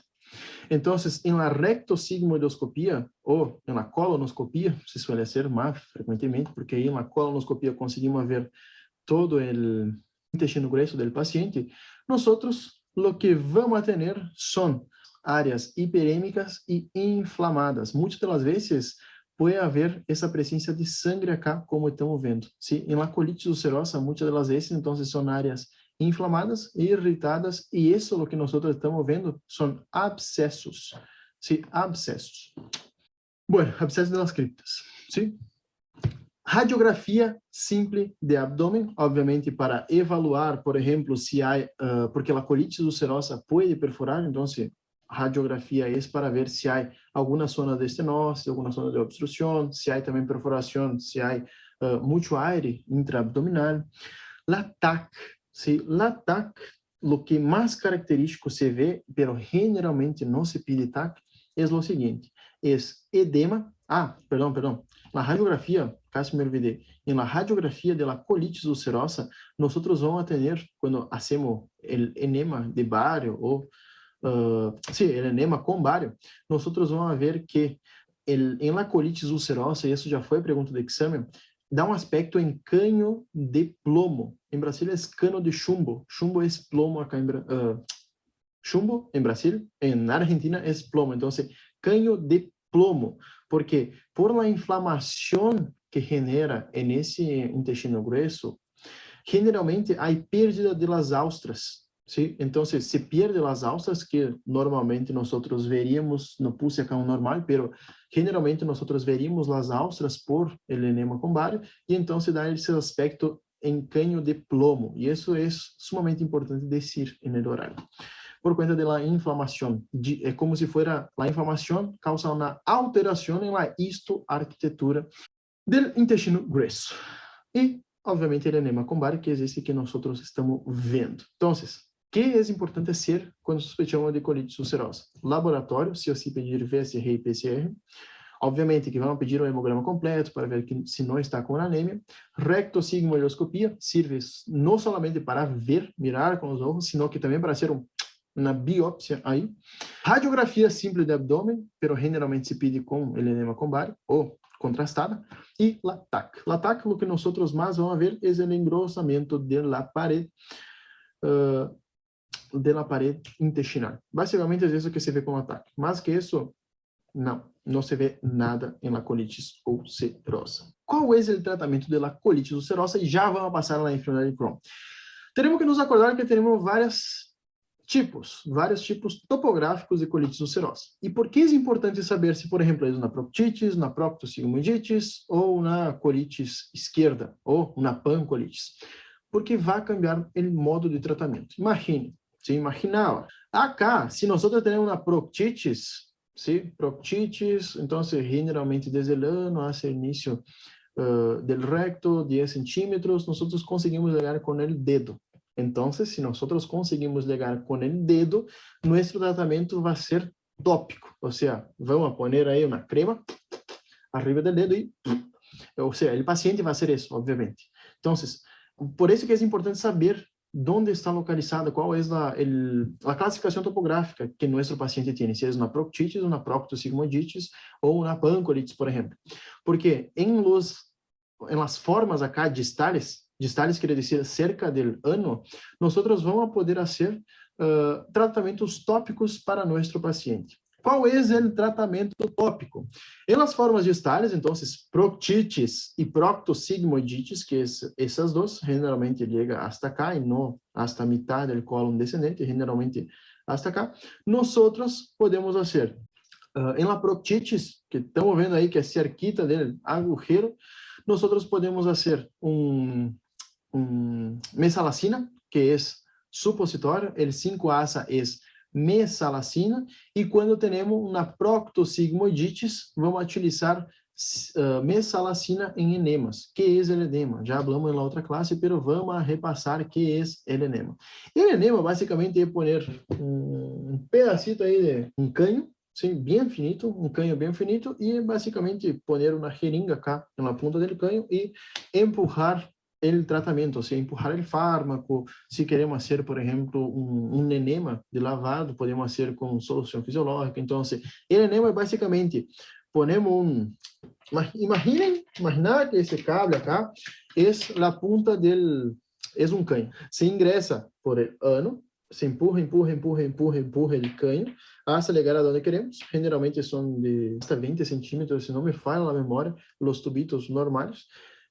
Então, em la rectosigmoidoscopia ou em la colonoscopia, se suele ser mais frequentemente, porque aí em la colonoscopia conseguimos ver todo o intestino grueso del paciente, nosotros lo que vamos a tener son áreas hiperémicas e inflamadas. Muitas das vezes pode haver essa presença de sangue acá, como estamos vendo. ¿Sí? En la colitis ulcerosa, muitas das vezes, então, são áreas inflamadas e irritadas, e isso lo que nós estamos vendo são abscessos. ¿Sí? Abscessos. Bueno, abscessos de las criptas. ¿Sí? Radiografia simples de abdômen, obviamente para evaluar, por exemplo, se há, porque a colitis ulcerosa pode perfurar, então, radiografía es para ver si hay alguna zona de estenosis, alguna zona de obstrucción, si hay también perforación, si hay mucho aire intraabdominal. La TAC, ¿sí? La TAC, lo que más característico se ve, pero generalmente no se pide TAC, es lo siguiente, es edema, perdón, la radiografía, casi me olvidé, en la radiografía de la colitis ulcerosa, nosotros vamos a tener, cuando hacemos el enema de Barreau o sí, el enema con Barreau, nosotros vamos a ver que en la colitis ulcerosa, y eso ya fue pregunta de examen, dá um aspecto em canho de plomo. Em Brasília é cano de chumbo. Chumbo é plomo acá em chumbo em Brasília, na Argentina é plomo. Então, canho de plomo. Porque por la inflamação que genera nesse intestino grueso, generalmente há pérdida de las austras. ¿Sí? Entonces, se pierde las austras que normalmente nosotros veríamos, no puse acá un normal, pero generalmente nosotros veríamos las austras por el enema con Barreau y entonces da ese aspecto en caño de plomo. Y eso es sumamente importante decir en el horario. Por cuenta de la inflamación. Es como si fuera la inflamación causa una alteración en la histoarquitectura del intestino grueso. Y, obviamente, el enema con Barreau, que es ese que nosotros estamos viendo. Entonces, que é importante ser quando suspeitamos de colitis ulcerosa? Laboratório, se você pedir VSR e PCR. Obviamente que vamos pedir um hemograma completo para ver que, se não está com anemia. Rectosigmoidoscopia sirve não somente para ver, mirar com os olhos, sino que também para fazer uma biópsia aí. Radiografia simples de abdômen, pero generalmente se pede com o enema com Barreau ou contrastada. E la TAC. La TAC, o que nós mais vamos ver é o engrossamento da parede de la pared intestinal. Básicamente es eso que se ve como ataque. Más que eso, no se ve nada en la colitis ulcerosa. ¿Cuál es el tratamiento de la colitis ulcerosa? Y ya vamos a pasar a la enfermedad de Crohn. Tenemos que nos acordar que tenemos vários tipos topográficos de colitis ulcerosa. E por que é importante saber se, por exemplo, é uma proctitis, uma proctossigmoiditis ou uma colitis esquerda ou uma pancolitis? Porque vai cambiar o modo de tratamento. Imagine, se imaginava, acá, se nós temos uma proctitis, ¿sí? Proctitis, então, generalmente desde el ano hacia el inicio del recto, 10 centímetros, nós conseguimos chegar com o dedo. Então, se nós conseguimos chegar com o dedo, nosso tratamento vai ser tópico, ou seja, vamos pôr aí uma crema arriba do dedo e, ou seja, o paciente vai ser isso, obviamente. Então, por isso que é importante saber onde está localizada, qual é a classificação topográfica que nosso paciente tem, se é uma proctitis, uma proctossigmoiditis ou uma pancolitis, por exemplo. Porque em las formas acá distales quer dizer cerca del ano, nós vamos poder fazer tratamentos tópicos para nosso paciente. Qual é o tratamento tópico? Em las formas distales, então, proctitis e proctossigmoiditis, que essas duas, generalmente chega hasta cá e não hasta a metade do cólon descendente, generalmente hasta cá, nós podemos fazer. Em la proctitis, que estamos vendo aí, que é cerquita del agujero, nós podemos fazer mesalacina, que é supositório, el 5-ASA é mesalacina, e quando temos uma proctossigmoiditis, vamos utilizar mesalacina em enemas. Que é o enema? Já falamos na outra classe, mas vamos a repassar que é o enema. O enema, basicamente, é pôr pedacito aí de canho, sim, bem finito, canho bem finito, e basicamente pôr uma jeringa cá na ponta do canho e empurrar el tratamento, o sea, empurrar el fármaco. Si queremos hacer, por ejemplo, un enema de lavado, podemos hacer con solución fisiológica. Entonces, el enema es básicamente, ponemos imaginar que ese cable acá es la punta es un caño. Se ingresa por el ano, se empurra el caño hasta llegar a donde queremos. Generalmente son de hasta 20 centímetros, si no me falla la memoria, los tubitos normales.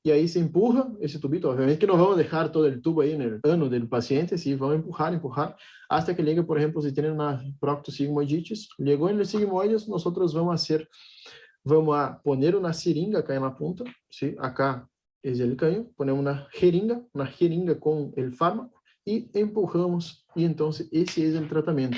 E aí se empurra esse tubito, obviamente que não vamos deixar todo o tubo aí no ano do paciente, sim, vamos empurrar, hasta que llegue, por exemplo, se tem uma proctossigmoiditis, chegou no sigmoides, nós vamos a poner uma seringa acá na ponta, sim, acá é o canho, ponemos uma jeringa com o fármaco e empurramos, e então esse é o tratamento.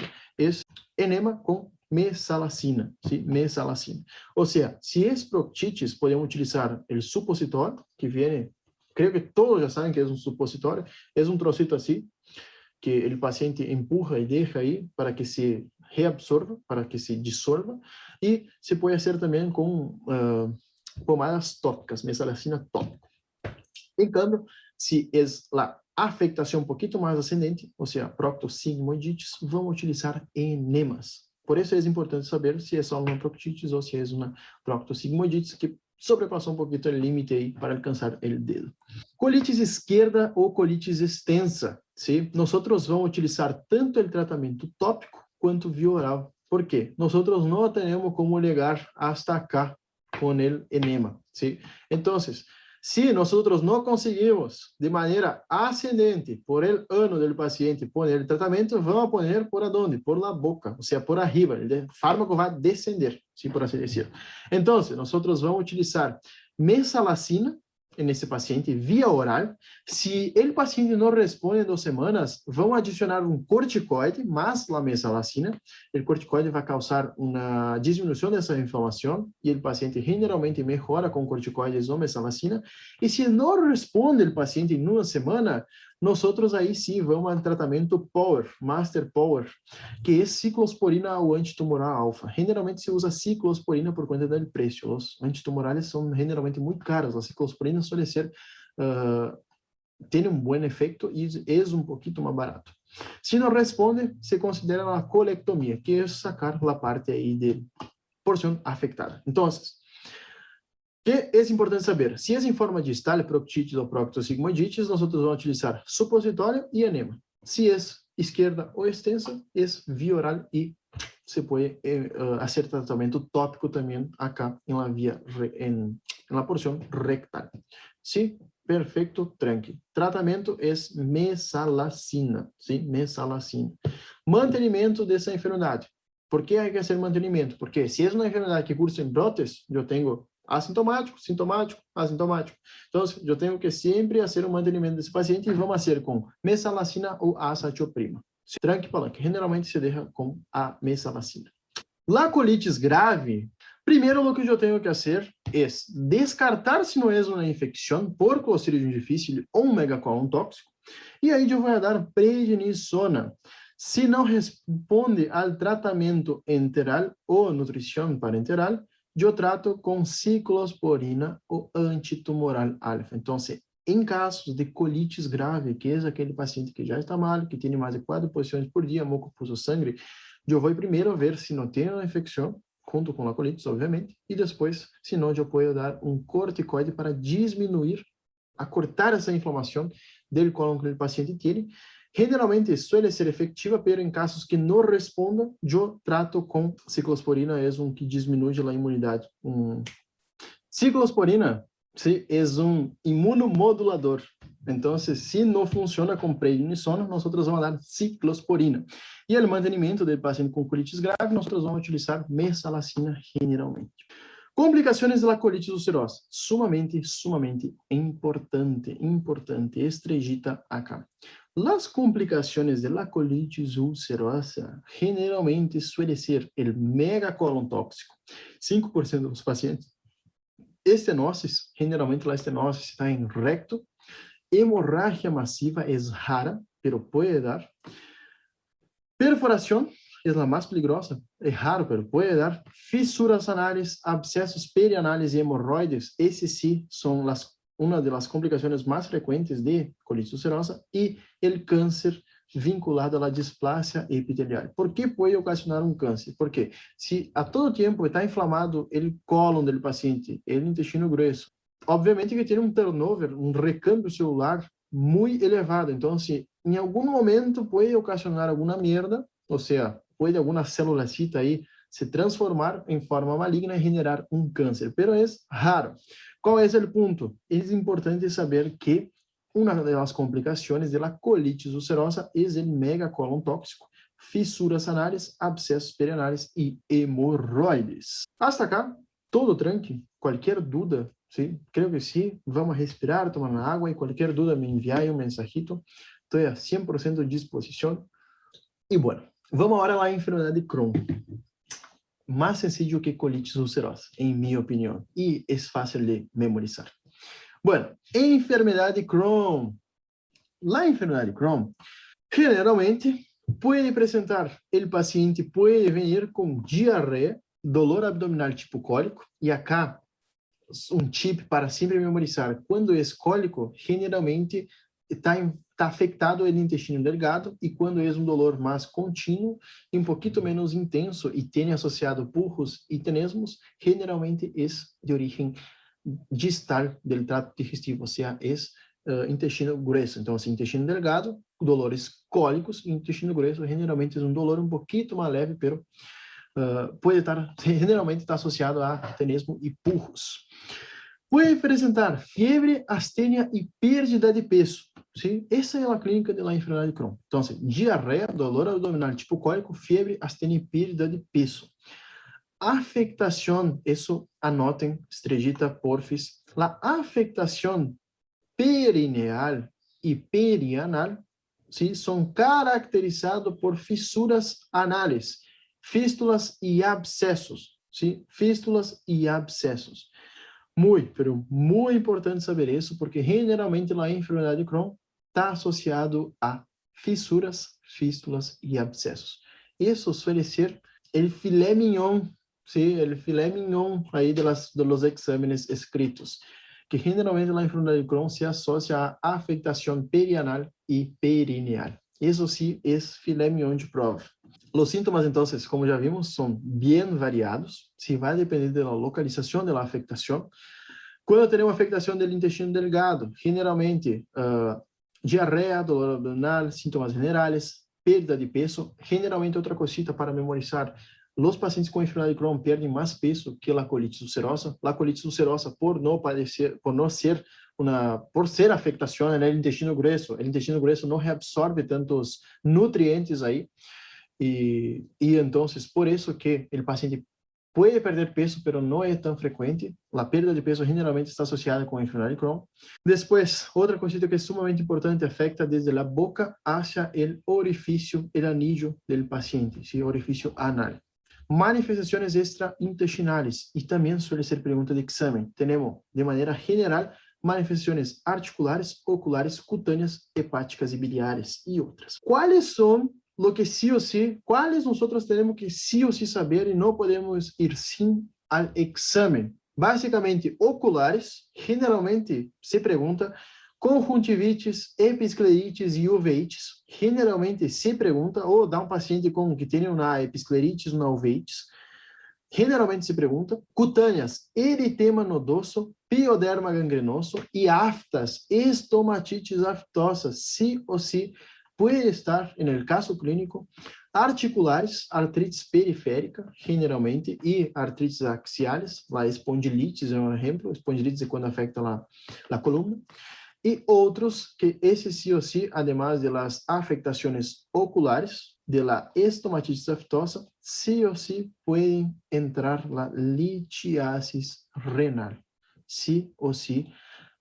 enema com mesalacina, ¿sí? Mesalacina. O sea, si es proctitis, podemos utilizar el supositório, que viene, creo que todos já sabem que é um supositório, é um trocito assim, que o paciente empurra e deixa aí para que se reabsorva, para que se dissolva, e se pode fazer também com pomadas tópicas, mesalacina tópica. Em cambio, se é a afectação um pouquinho mais ascendente, ou seja, proctosigmoiditis, vamos utilizar enemas. Por isso é importante saber se é só uma proctitis ou se é uma proctosigmoiditis, que sobrepassou um pouquinho o limite aí para alcançar o dedo. Colitis esquerda ou colitis extensa, ¿sí? Nosotros vamos utilizar tanto o tratamento tópico quanto via oral. ¿Por quê? Nosotros não temos como llegar hasta acá com o enema, ¿sí? Então, se nosotros não conseguimos de maneira ascendente por el ano do paciente poner el tratamento, vamos a poner por onde? Por la boca, ou seja, por arriba. O fármaco vai descender, ¿sí? Por assim dizer. Então, nosotros vamos utilizar mesalacina nesse paciente via oral. Se o paciente não responde em 2 semanas, vamos adicionar um corticoide mais a mesalacina. O corticoide vai causar uma diminuição dessa inflamação e o paciente generalmente melhora com corticoides ou mesalacina. E se não responde o paciente em 1 semana, nós aí sim vamos ao tratamento Power, Master Power, que é ciclosporina ou antitumoral alfa. Generalmente se usa ciclosporina por conta do preço. Os antitumorales são generalmente muito caros. A ciclosporina suele ser, tem um bom efeito e é um pouquinho mais barato. Se não responde, se considera a colectomia, que é sacar a parte aí de porção afetada. Então, que é importante saber, se é em forma distal, proctitis ou proctosigmoiditis, nós vamos utilizar supositório e enema. Se é esquerda ou extensa, é via oral e se pode fazer tratamento tópico também acá em la porção rectal. Sim, perfeito, tranqui. Tratamento é mesalacina, sim, mesalacina. Mantenimento dessa enfermidade. Por que há que fazer mantenimento? Porque se é uma enfermidade que cursa em brotes, eu tenho assintomático, sintomático, assintomático. Então, eu tenho que sempre fazer o mantenimento desse paciente e vamos fazer com mesalacina ou azatioprima. Tranque palanque, generalmente se deixa com a mesalacina. La colitis grave, primeiro o que eu tenho que fazer é descartar se não é uma infecção por Clostridium difficile ou um megacolon tóxico, e aí eu vou dar prednisona. Se não responde ao tratamento enteral ou nutrição parenteral, eu trato com ciclosporina ou antitumoral alfa. Então, em casos de colitis grave, que é aquele paciente que já está mal, que tem mais de 4 posições por dia, moco, pulso, sangue, eu vou primeiro ver se não tem uma infecção, junto com a colitis, obviamente, e depois, se não, eu posso dar um corticoide para diminuir, acortar essa inflamação do cólon que o paciente tem. Generalmente suele ser efectiva, pero em casos que não respondam, eu trato com ciclosporina, é um que diminui a imunidade. Ciclosporina é um imunomodulador. Então, se não funciona com prednisona, nós vamos dar ciclosporina. E o mantenimento do paciente com colitis grave, nós vamos utilizar mesalacina generalmente. Complicações da colitis ulcerosa, sumamente importante, estrellita acá. Las complicaciones de la colitis ulcerosa generalmente suele ser el megacolon tóxico, 5% de los pacientes. Estenosis, generalmente la estenosis está en recto. Hemorragia masiva es rara, pero puede dar. Perforación es la más peligrosa, es raro, pero puede dar. Fisuras anales, abscesos perianales y hemorroides, esses sí son uma das complicações mais frequentes de colitis ulcerosa, e o câncer vinculado à displasia epitelial. Por que pode ocasionar um câncer? Porque se a todo tempo está inflamado o cólon do paciente, o intestino grueso, obviamente que tem um turnover, um recâmbio celular muito elevado. Então, se em algum momento pode ocasionar alguma merda, ou seja, pode alguma célulacita aí se transformar em forma maligna e generar um câncer, pero é raro. Qual é o ponto? É importante saber que uma das complicações da colitis ulcerosa é o megacolon tóxico, fissuras anales, abscessos perianales e hemorroides. Hasta acá, todo tranqui. Qualquer dúvida, sim? Creio que sim. Vamos respirar, tomar água e qualquer dúvida me enviar um mensajito. Estou a 100% à disposição. E bueno, Vamos agora lá à enfermidade de Crohn. Mais sencillo que colitis ulcerosa, em minha opinião. E é fácil de memorizar. Bueno, enfermedade de Crohn. La enfermedade de Crohn, generalmente, pode apresentar, o paciente pode vir com diarreia, dolor abdominal tipo cólico, e acá, um tip para sempre memorizar, quando é cólico, generalmente está afetado o intestino delgado, e quando é um dolor mais contínuo e um pouquinho menos intenso e tem associado purros e tenesmos, generalmente é de origem distal do trato digestivo, ou seja, é intestino grueso. Então, assim, intestino delgado, dolores cólicos, intestino grueso generalmente é um dolor um pouquinho mais leve, pero pode estar, generalmente está associado a tenesmo e purros. Pode apresentar fiebre, astenia e pérdida de peso. ¿Sí? Essa é a clínica da enfermidade de Crohn. Então, diarreia, dolor abdominal tipo cólico, fiebre, astenia e pérdida de peso. Afectación, eso anoten, estrellita, porfis. La afectación perineal y perianal, ¿sí? Son caracterizados por fisuras anales, fístulas y abscesos, ¿sí? Fístulas y abscesos. Pero muy importante saber isso, porque generalmente a enfermidade de Crohn está associado a fissuras, fístulas e abscessos. Isso suele ser o filé mignon, ¿sí? El filé mignon aí de los exámenes escritos, que generalmente a enfermidade de Crohn se associa a afectação perianal e perineal. Isso sim é filé mignon de prova. Os síntomas, então, como já vimos, são bem variados, se vai depender da localização da afectação. Quando temos afectação do intestino delgado, generalmente diarreia, dolor abdominal, sintomas generais, perda de peso. Generalmente, outra cosita para memorizar, os pacientes com enfermidade de Crohn perdem mais peso que a colitis ulcerosa. A colitis ulcerosa, por ser afectação no intestino grueso, o intestino grueso não reabsorve tantos nutrientes aí, e então, por isso que o paciente pode perder peso, pero não é tão frequente. A perda de peso generalmente está associada com a enfermidade de Crohn. Depois, outra coisa que é sumamente importante, afeta desde a boca hacia o orifício, o anillo do paciente, ¿sí? Orifício anal. Manifestações extraintestinais, e também suele ser pergunta de exame. Temos, de maneira geral, manifestações articulares, oculares, cutâneas, hepáticas e biliares, e outras. Quais são lo que sí o sí, cuáles nosotros tenemos que sí o sí saber y no podemos ir sin al examen? Básicamente, oculares, generalmente se pregunta, conjuntivitis, episclerites e uveitis, generalmente se pergunta, ou dá um paciente que tem uma episclerites, uma uveitis, generalmente se pergunta, cutâneas, eritema nodoso, pioderma gangrenoso e aftas, estomatites aftosas, sí o sí, pode estar, no caso clínico, articulares, artrites periférica, generalmente, e artrites axiales, a espondilites é um exemplo, espondilites é quando afeta a coluna, e outros que esse sí o sí, además de las afectaciones oculares, de la estomatitis aftosa, sí o sí pueden entrar la litiasis renal, sí o sí.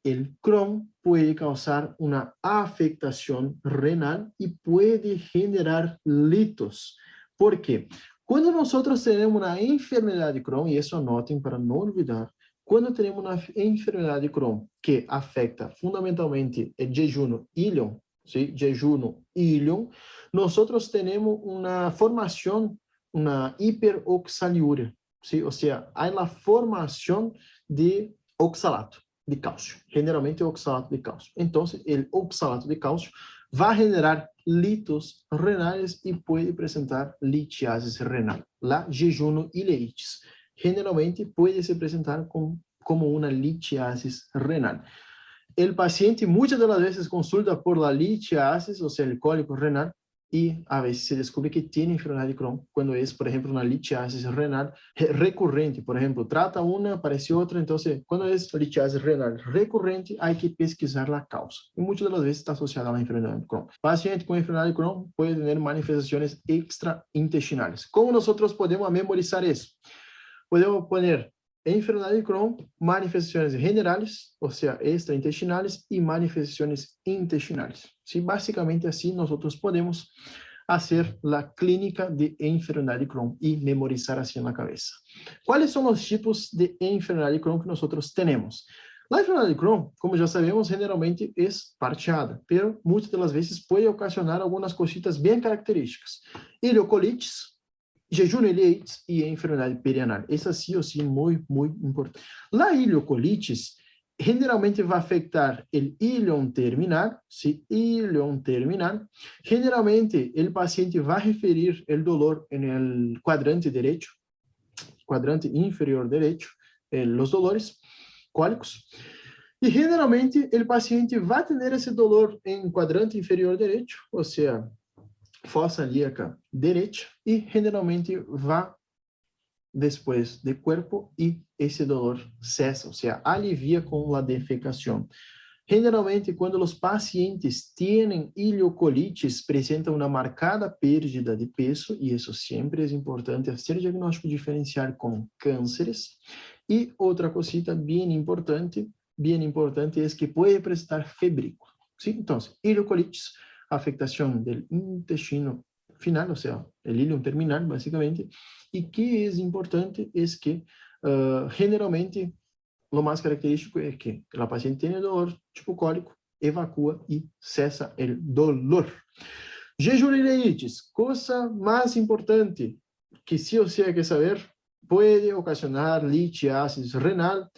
El Crohn puede causar una afectación renal y puede generar litos. ¿Por qué? Cuando nosotros tenemos una enfermedad de Crohn, y eso anoten para no olvidar, quando temos uma enfermidade de Crohn que afeta fundamentalmente o jejuno íleon, ¿sí? Jejuno íleon, nós temos uma formação, uma hiperoxaliúria, ¿sí? Ou seja, há a formação de oxalato de cálcio, generalmente é oxalato de cálcio. Então, o oxalato de cálcio vai generar litos renais e pode apresentar litiasis renal, la jejuno ileitis. Generalmente pode se apresentar como uma litiasis renal. O paciente muitas das vezes consulta por la litiasis, ou seja, o cólico renal, e a vezes se descobre que tem enfermidade de Crohn, quando é, por exemplo, uma litiasis renal recorrente. Por exemplo, trata uma, aparece outra, então, quando é litiasis renal recorrente, há que pesquisar a causa. E muitas das vezes está associada à enfermidade de Crohn. Paciente com enfermidade de Crohn pode ter manifestações extraintestinais. Como nós podemos memorizar isso? Podemos poner enfermedade de Crohn, manifestações generais, ou seja, extraintestinais, e manifestações intestinais. ¿Sí? Basicamente assim, nós podemos hacer la clínica de enfermedad de Crohn y memorizar así en la cabeza. ¿Cuáles son los tipos de enfermedad de Crohn que nosotros tenemos? La enfermedad de Crohn, como ya sabemos, generalmente es parcheada, pero muchas de las veces puede ocasionar algunas cositas bien características. Ileocolitis, jejum ileitis y enfermedad perianal. Esa sí o sí muy, muy importante. La ileocolitis generalmente va a afectar el íleon terminal, ¿sí? Íleon terminal. Generalmente el paciente va a referir el dolor en el cuadrante derecho, cuadrante inferior derecho, los dolores cólicos. Y generalmente el paciente va a tener ese dolor en cuadrante inferior derecho, o sea, fosa ilíaca derecha, y generalmente va después de cuerpo y ese dolor cesa, o sea, alivia con la defecación. Generalmente, quando os pacientes têm ileocolites, presentam uma marcada perda de peso, e isso sempre é importante, fazer diagnóstico diferencial com cânceres. E outra cosita bem importante é que pode presentar febrícula. ¿Sí? Então, ileocolites, afectação do intestino final, ou seja, o íleon terminal, basicamente, e que é importante é que, generalmente, lo más característico es que la paciente tiene dolor tipo cólico, evacúa y cesa el dolor. Jejureitis, cosa más importante que sí o sí hay que saber, puede ocasionar litiasis renal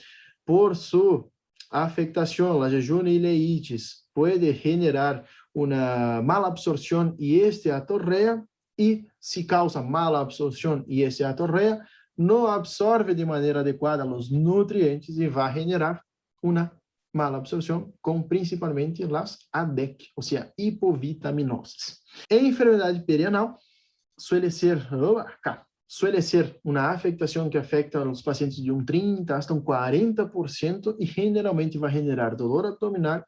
por su afectación. La jejureitis puede generar una mala absorción y esteatorrea, y si causa mala absorción y esteatorrea, não absorve de maneira adequada os nutrientes e vai generar uma mala absorção com principalmente as ADEC, ou seja, hipovitaminoses. Em enfermidade perianal, suele ser uma afectação que afeta os pacientes de 30% hasta 40% e generalmente vai generar dolor abdominal,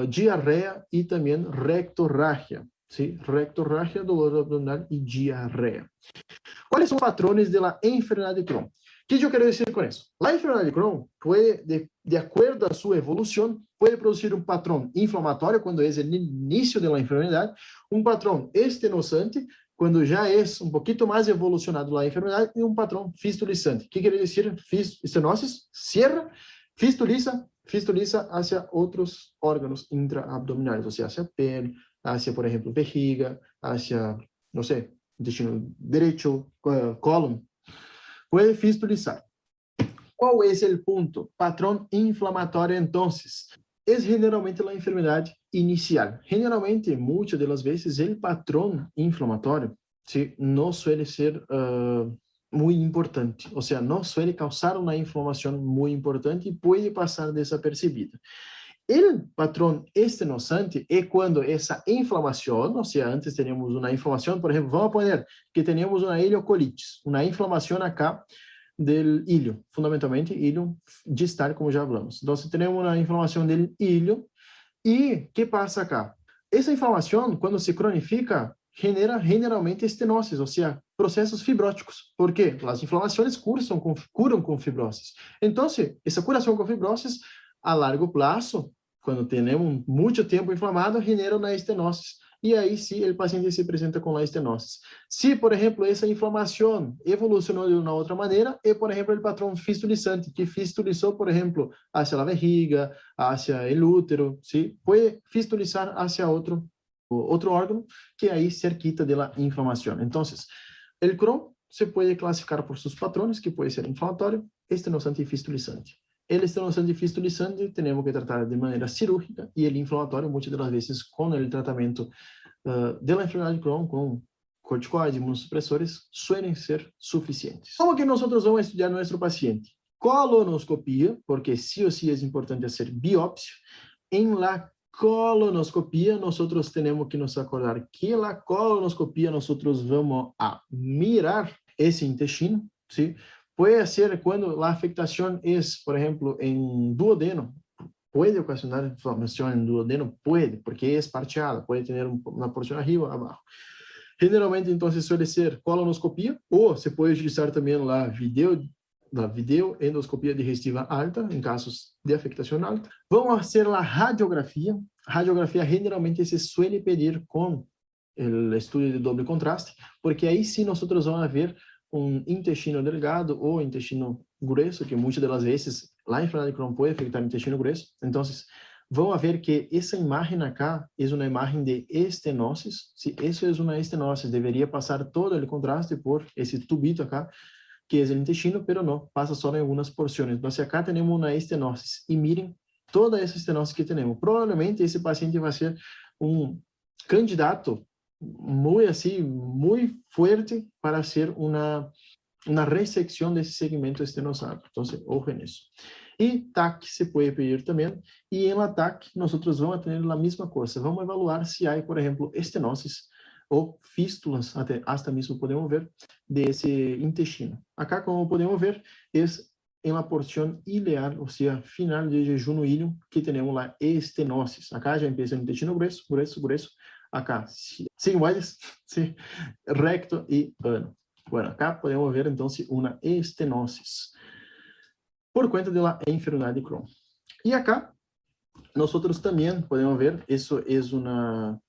diarreia e também rectorragia. ¿Sí? Rectorragia, dolor abdominal y diarrea. ¿Cuáles son los patrones de la enfermedad de Crohn? ¿Qué yo quiero decir con eso? La enfermedad de Crohn puede, de acuerdo a su evolución, puede producir un patrón inflamatorio cuando es el inicio de la enfermedad, un patrón estenosante cuando ya es un poquito más evolucionado la enfermedad y un patrón fistulizante. ¿Qué quiere decir? Estenosis, cierra, fistuliza hacia otros órganos intraabdominales, o sea, hacia piel, hacia, por ejemplo, vejiga, hacia, no sé, intestino derecho, colon, puede fistulizar. ¿Cuál es el punto? Patrón inflamatorio, entonces, es generalmente la enfermedad inicial. Generalmente, muchas de las veces, el patrón inflamatorio, ¿sí? No suele ser muy importante, o sea, no suele causar una inflamación muy importante y puede pasar desapercibida. El patrón estenosante é quando essa inflamação, ou seja, antes teníamos uma inflamação, por exemplo, vamos poner que teníamos uma ileocolitis, uma inflamação acá del ilho, fundamentalmente ilho distal, como já falamos. Então, temos uma inflamação del ilho, e o que passa acá? Essa inflamação, quando se cronifica, genera generalmente estenoses, ou seja, processos fibróticos, porque as inflamações curam com fibroses. Então, essa curação com fibroses, a largo prazo, quando temos muito tempo inflamado, genera uma estenose. E aí sim, o paciente se apresenta com a estenose. Se, por exemplo, essa inflamação evolucionou de uma outra maneira, é, por exemplo, o patrão fistulizante, que fistulizou, por exemplo, hacia a vejiga, hacia o útero, ¿sí? Pode fistulizar hacia outro órgão, que aí cerquita da inflamação. Então, o Crohn se pode classificar por seus patrões, que pode ser inflamatório, estenosante e fistulizante. El estenosante y fistulizante tenemos que tratar de manera cirúrgica y el inflamatorio muchas de las veces con el tratamiento de la enfermedad de Crohn con corticoides, inmunosupresores, suelen ser suficientes. ¿Cómo que nosotros vamos a estudiar a nuestro paciente? Colonoscopia, porque sí o sí es importante hacer biopsia. En la colonoscopia, nosotros tenemos que nos acordar que la colonoscopia nosotros vamos a mirar ese intestino, ¿sí? Puede ser cuando la afectación es, por ejemplo, en duodeno. ¿Puede ocasionar inflamación en duodeno? Puede, porque es parcheada. Puede tener una porción arriba o abajo. Generalmente, entonces, suele ser colonoscopia, o se puede utilizar también la videoendoscopia digestiva alta, en casos de afectación alta. Vamos a hacer la radiografía. Radiografía generalmente se suele pedir con el estudio de doble contraste, porque ahí sí nosotros vamos a ver un intestino delgado o intestino grueso, que muchas de las veces la enfermedad de Crohn puede afectar el intestino grueso. Entonces, vamos a ver que esa imagen acá es una imagen de estenosis. Si eso es una estenosis, debería pasar todo el contraste por ese tubito acá, que es el intestino, pero no, pasa solo en algunas porciones. Entonces, acá tenemos una estenosis. Y miren toda esa estenosis que tenemos. Probablemente ese paciente va a ser un candidato muy así, muy fuerte para hacer una resección de ese segmento estenosado. Entonces, ojo en eso. Y TAC se puede pedir también. Y en la TAC, nosotros vamos a tener la misma cosa. Vamos a evaluar si hay, por ejemplo, estenosis o fístulas, hasta mismo podemos ver, de ese intestino. Acá, como podemos ver, es en la porción ileal, o sea, final de jejum ileo, que tenemos la estenosis. Acá ya empieza el intestino grueso, grueso, grueso. Acá, sigmoides, sí, recto y ano. Bueno, acá podemos ver entonces una estenosis por cuenta de la enfermedad de Crohn. Y acá, nosotros también podemos ver, eso es una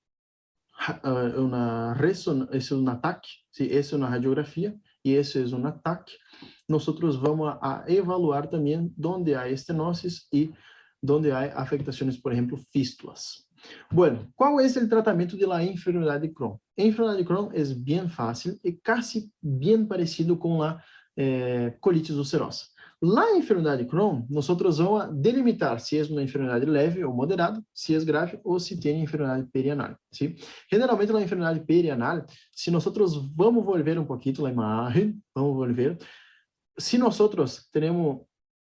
es un ataque, ¿sí? Es una radiografía y eso es un ataque. Nosotros vamos a evaluar también dónde hay estenosis y dónde hay afectaciones, por ejemplo, fístulas. Bueno, ¿cuál es el tratamiento de la enfermedad de Crohn? La enfermedad de Crohn es bien fácil y casi bien parecido con la colitis ulcerosa. La enfermedad de Crohn, nosotros vamos a delimitar si es una enfermedad leve o moderada, si es grave o si tiene enfermedad perianal, ¿sí? Generalmente la enfermedad perianal, si nosotros vamos volver un poquito la imagen, vamos volver, si nosotros tenemos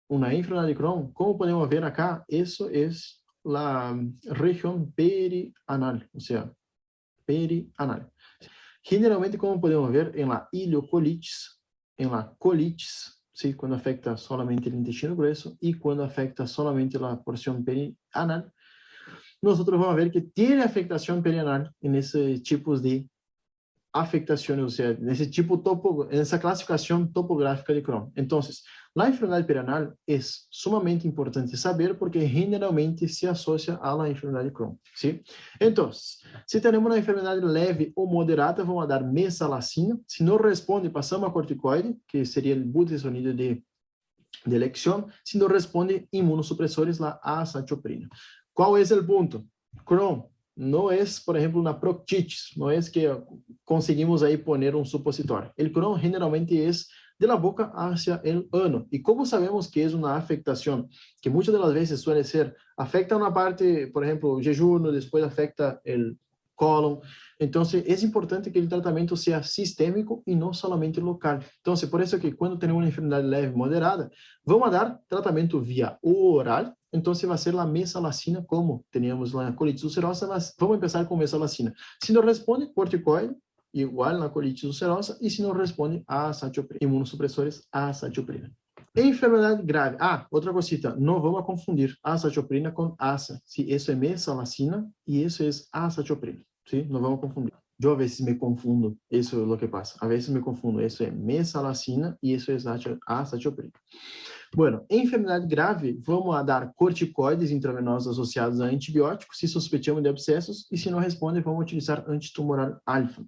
una enfermedad de Crohn, como podemos ver acá, eso es la región perianal, o sea, perianal. Generalmente, como podemos ver, en la ileocolitis, en la colitis, ¿sí? Cuando afecta solamente el intestino grueso y cuando afecta solamente la porción perianal, nosotros vamos a ver que tiene afectación perianal en ese tipo de afectaciones, o sea, en ese tipo en esa clasificación topográfica de Crohn. Entonces, la enfermedad perianal es sumamente importante saber porque generalmente se asocia a la enfermedad de Crohn, ¿sí? Entonces, si tenemos una enfermedad leve o moderada, vamos a dar mesalacina. Si no responde, pasamos a corticoide, que sería el budesonide de elección. Si no responde, inmunosupresores, la azathioprina. ¿Cuál es el punto? Crohn no es, por ejemplo, una proctitis, no es que conseguimos ahí poner un supositorio. El Crohn generalmente es de la boca hacia el ano. ¿Y cómo sabemos que es una afectación? Que muchas de las veces suele ser, afecta una parte, por ejemplo, jejunio, después afecta el colon. Entonces, es importante que el tratamiento sea sistémico y no solamente local. Entonces, por eso que cuando tenemos una enfermedad leve moderada, vamos a dar tratamento vía oral. Entonces, va a ser la mesalacina, como teníamos la colitis ulcerosa, vamos a empezar con mesalacina. Si no responde, corticoide, igual na colitis ulcerosa, y si no responde, azathioprina, inmunosupresores, azathioprina. Enfermedade grave. Ah, outra cosita, não vamos a confundir azathioprina com asa. Sí, eso es mesalacina y eso es azathioprina. Sí, no vamos a confundir. Yo a veces me confundo, eso es lo que pasa. A veces me confundo, eso es mesalacina y eso es azathioprina. Bueno, em enfermidade grave, vamos a dar corticoides intravenosos associados a antibióticos, se suspeitamos de abscessos, e se não responde, vamos utilizar antitumoral alfa.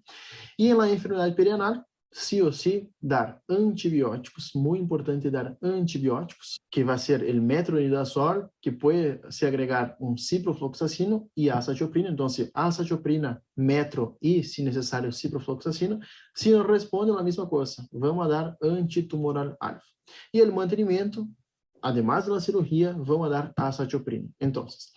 E na enfermidade perianal, sí o sí, dar antibióticos, muy importante dar antibióticos, que va a ser el metronidazol, que puede se agregar un ciprofloxacino y azathioprina. Entonces, azathioprina, metro y, si necesario, ciprofloxacino. Si no responde, la misma cosa, vamos a dar antitumoral alfa. Y el mantenimiento, además de la cirugía, vamos a dar azathioprina. Entonces,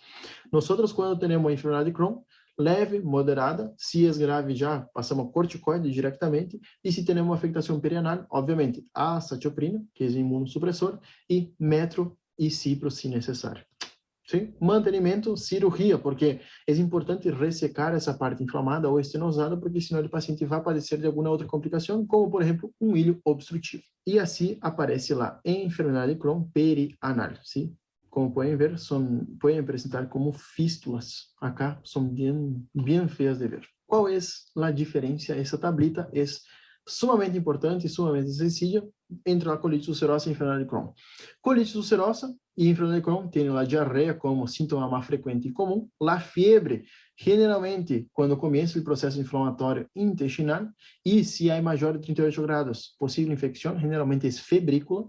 nosotros cuando tenemos enfermedad de Crohn, leve, moderada, se é grave já passamos a corticoide diretamente, e se temos uma afectação perianal, obviamente, a azathioprina, que é imunossupressor, e metro e cipro, se necessário. Sim? Mantenimento, cirurgia, porque é importante ressecar essa parte inflamada ou estenosada, porque senão o paciente vai padecer de alguma outra complicação, como, por exemplo, um ilho obstrutivo. E assim aparece lá, enfermidade de Crohn perianal, sim? Como pueden ver, pueden presentar como fístulas. Acá son bien feas de ver. ¿Cuál es la diferencia? Esa tablita es sumamente importante y sumamente sencilla entre la colitis ulcerosa y enfermedad de Crohn. Colitis ulcerosa y enfermedad de Crohn tienen la diarrea como síntoma más frecuente y común, la fiebre generalmente, quando começa o processo inflamatório intestinal, e se há maior de 38 graus, possível infecção, generalmente é febrícula.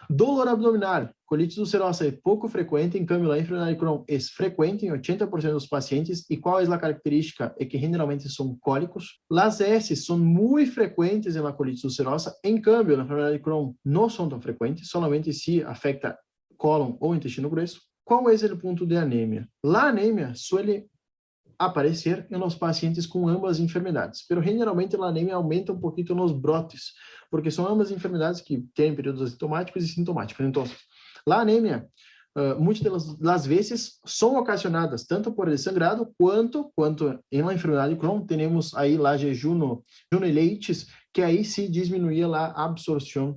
Dolor abdominal, colite ulcerosa é pouco frequente, em cambio, a enfermidade de Crohn é frequente em 80% dos pacientes. E qual é a característica? É que generalmente são cólicos. As S são muito frequentes na colite ulcerosa, em cambio, na enfermidade de Crohn não são tão frequentes, solamente se afeta cólon ou intestino grueso. Qual é o ponto de anemia? A anemia suele aparecer em los pacientes com ambas enfermedades, pero generalmente a anemia aumenta um pouquinho nos brotes, porque são ambas enfermedades que têm períodos assintomáticos e sintomáticos. Então, a anemia, muitas das vezes, são ocasionadas tanto por el sangrado quanto em la enfermedade de Crohn, temos aí lá jejum e leites, que aí se diminuía a absorção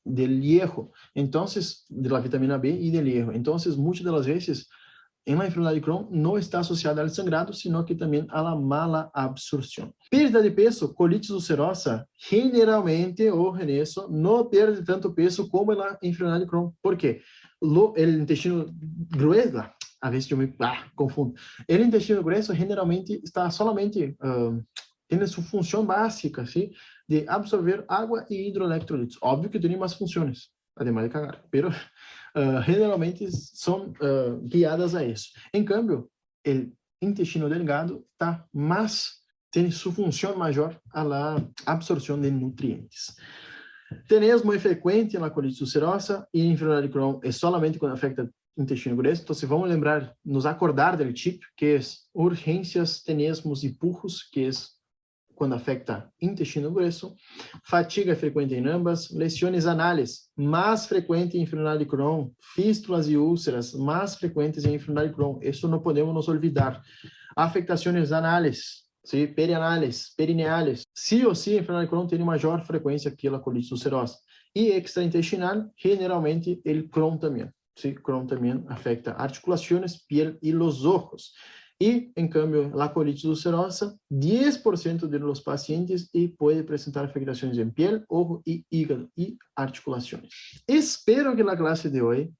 del hierro, entonces, de la vitamina B y del hierro. Entonces, muchas de las veces, en la enfermedad de Crohn no está asociada al sangrado, sino que también a la mala absorción. Pérdida de peso, colitis ulcerosa, generalmente, ojo en eso, no pierde tanto peso como en la enfermedad de Crohn. ¿Por qué? El intestino grueso, a veces yo me confundo. El intestino grueso generalmente está solamente... tem sua função básica, ¿sí? De absorver água e hidroelectrolitos. Óbvio que tem mais funções, además de cagar, pero generalmente são guiadas a isso. Em cambio, o intestino delgado tem sua função maior a la absorção de nutrientes. Tenemos muito frequente na colite ulcerosa e enfermidade de Crohn é solamente quando afeta intestino grueso. Então, vamos lembrar, nos acordar del chip, que é urgências, tenesmos e purros, que é quando afeta intestino grueso. Fatiga é frequente em ambas. Lesiones anales, mais frequente em enfermidade de Crohn. Fístulas e úlceras, mais frequentes em enfermidade de Crohn. Isso não podemos nos olvidar. Afectações anales, ¿sí? Perianales, perineales. Sí ou sí, a enfermidade de Crohn tem maior frequência que a colite ulcerosa. E extraintestinal, generalmente, o Crohn também. Sí, Crohn também afeta articulações, piel e os ojos. E, em cambio, a colitis ulcerosa, 10% de los pacientes e pode apresentar afectações em piel, ojo e hígado e articulações. Espero que a classe de hoje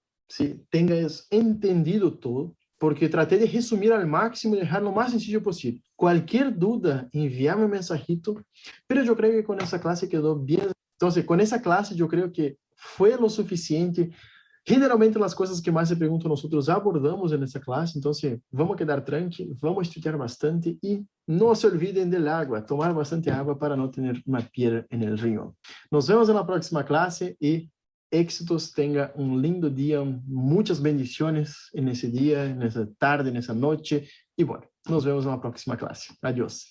tenhas entendido tudo, porque tratei de resumir ao máximo e deixar lo mais sencillo possível. Qualquer dúvida, enviar-me um mensajito, pero eu creio que com essa classe quedou bem. Então, com essa classe, eu creio que foi o suficiente. Generalmente, as coisas que mais se perguntam nós abordamos nessa classe, então, vamos quedar tranquilos, vamos estudar bastante e não se olvidem da água, tomar bastante água para não ter uma piedra no riñón. Nos vemos na próxima classe e éxitos, tenha um lindo dia, muitas bendições nesse dia, nessa tarde, nessa noite e, bueno, nos vemos na próxima classe. Adiós.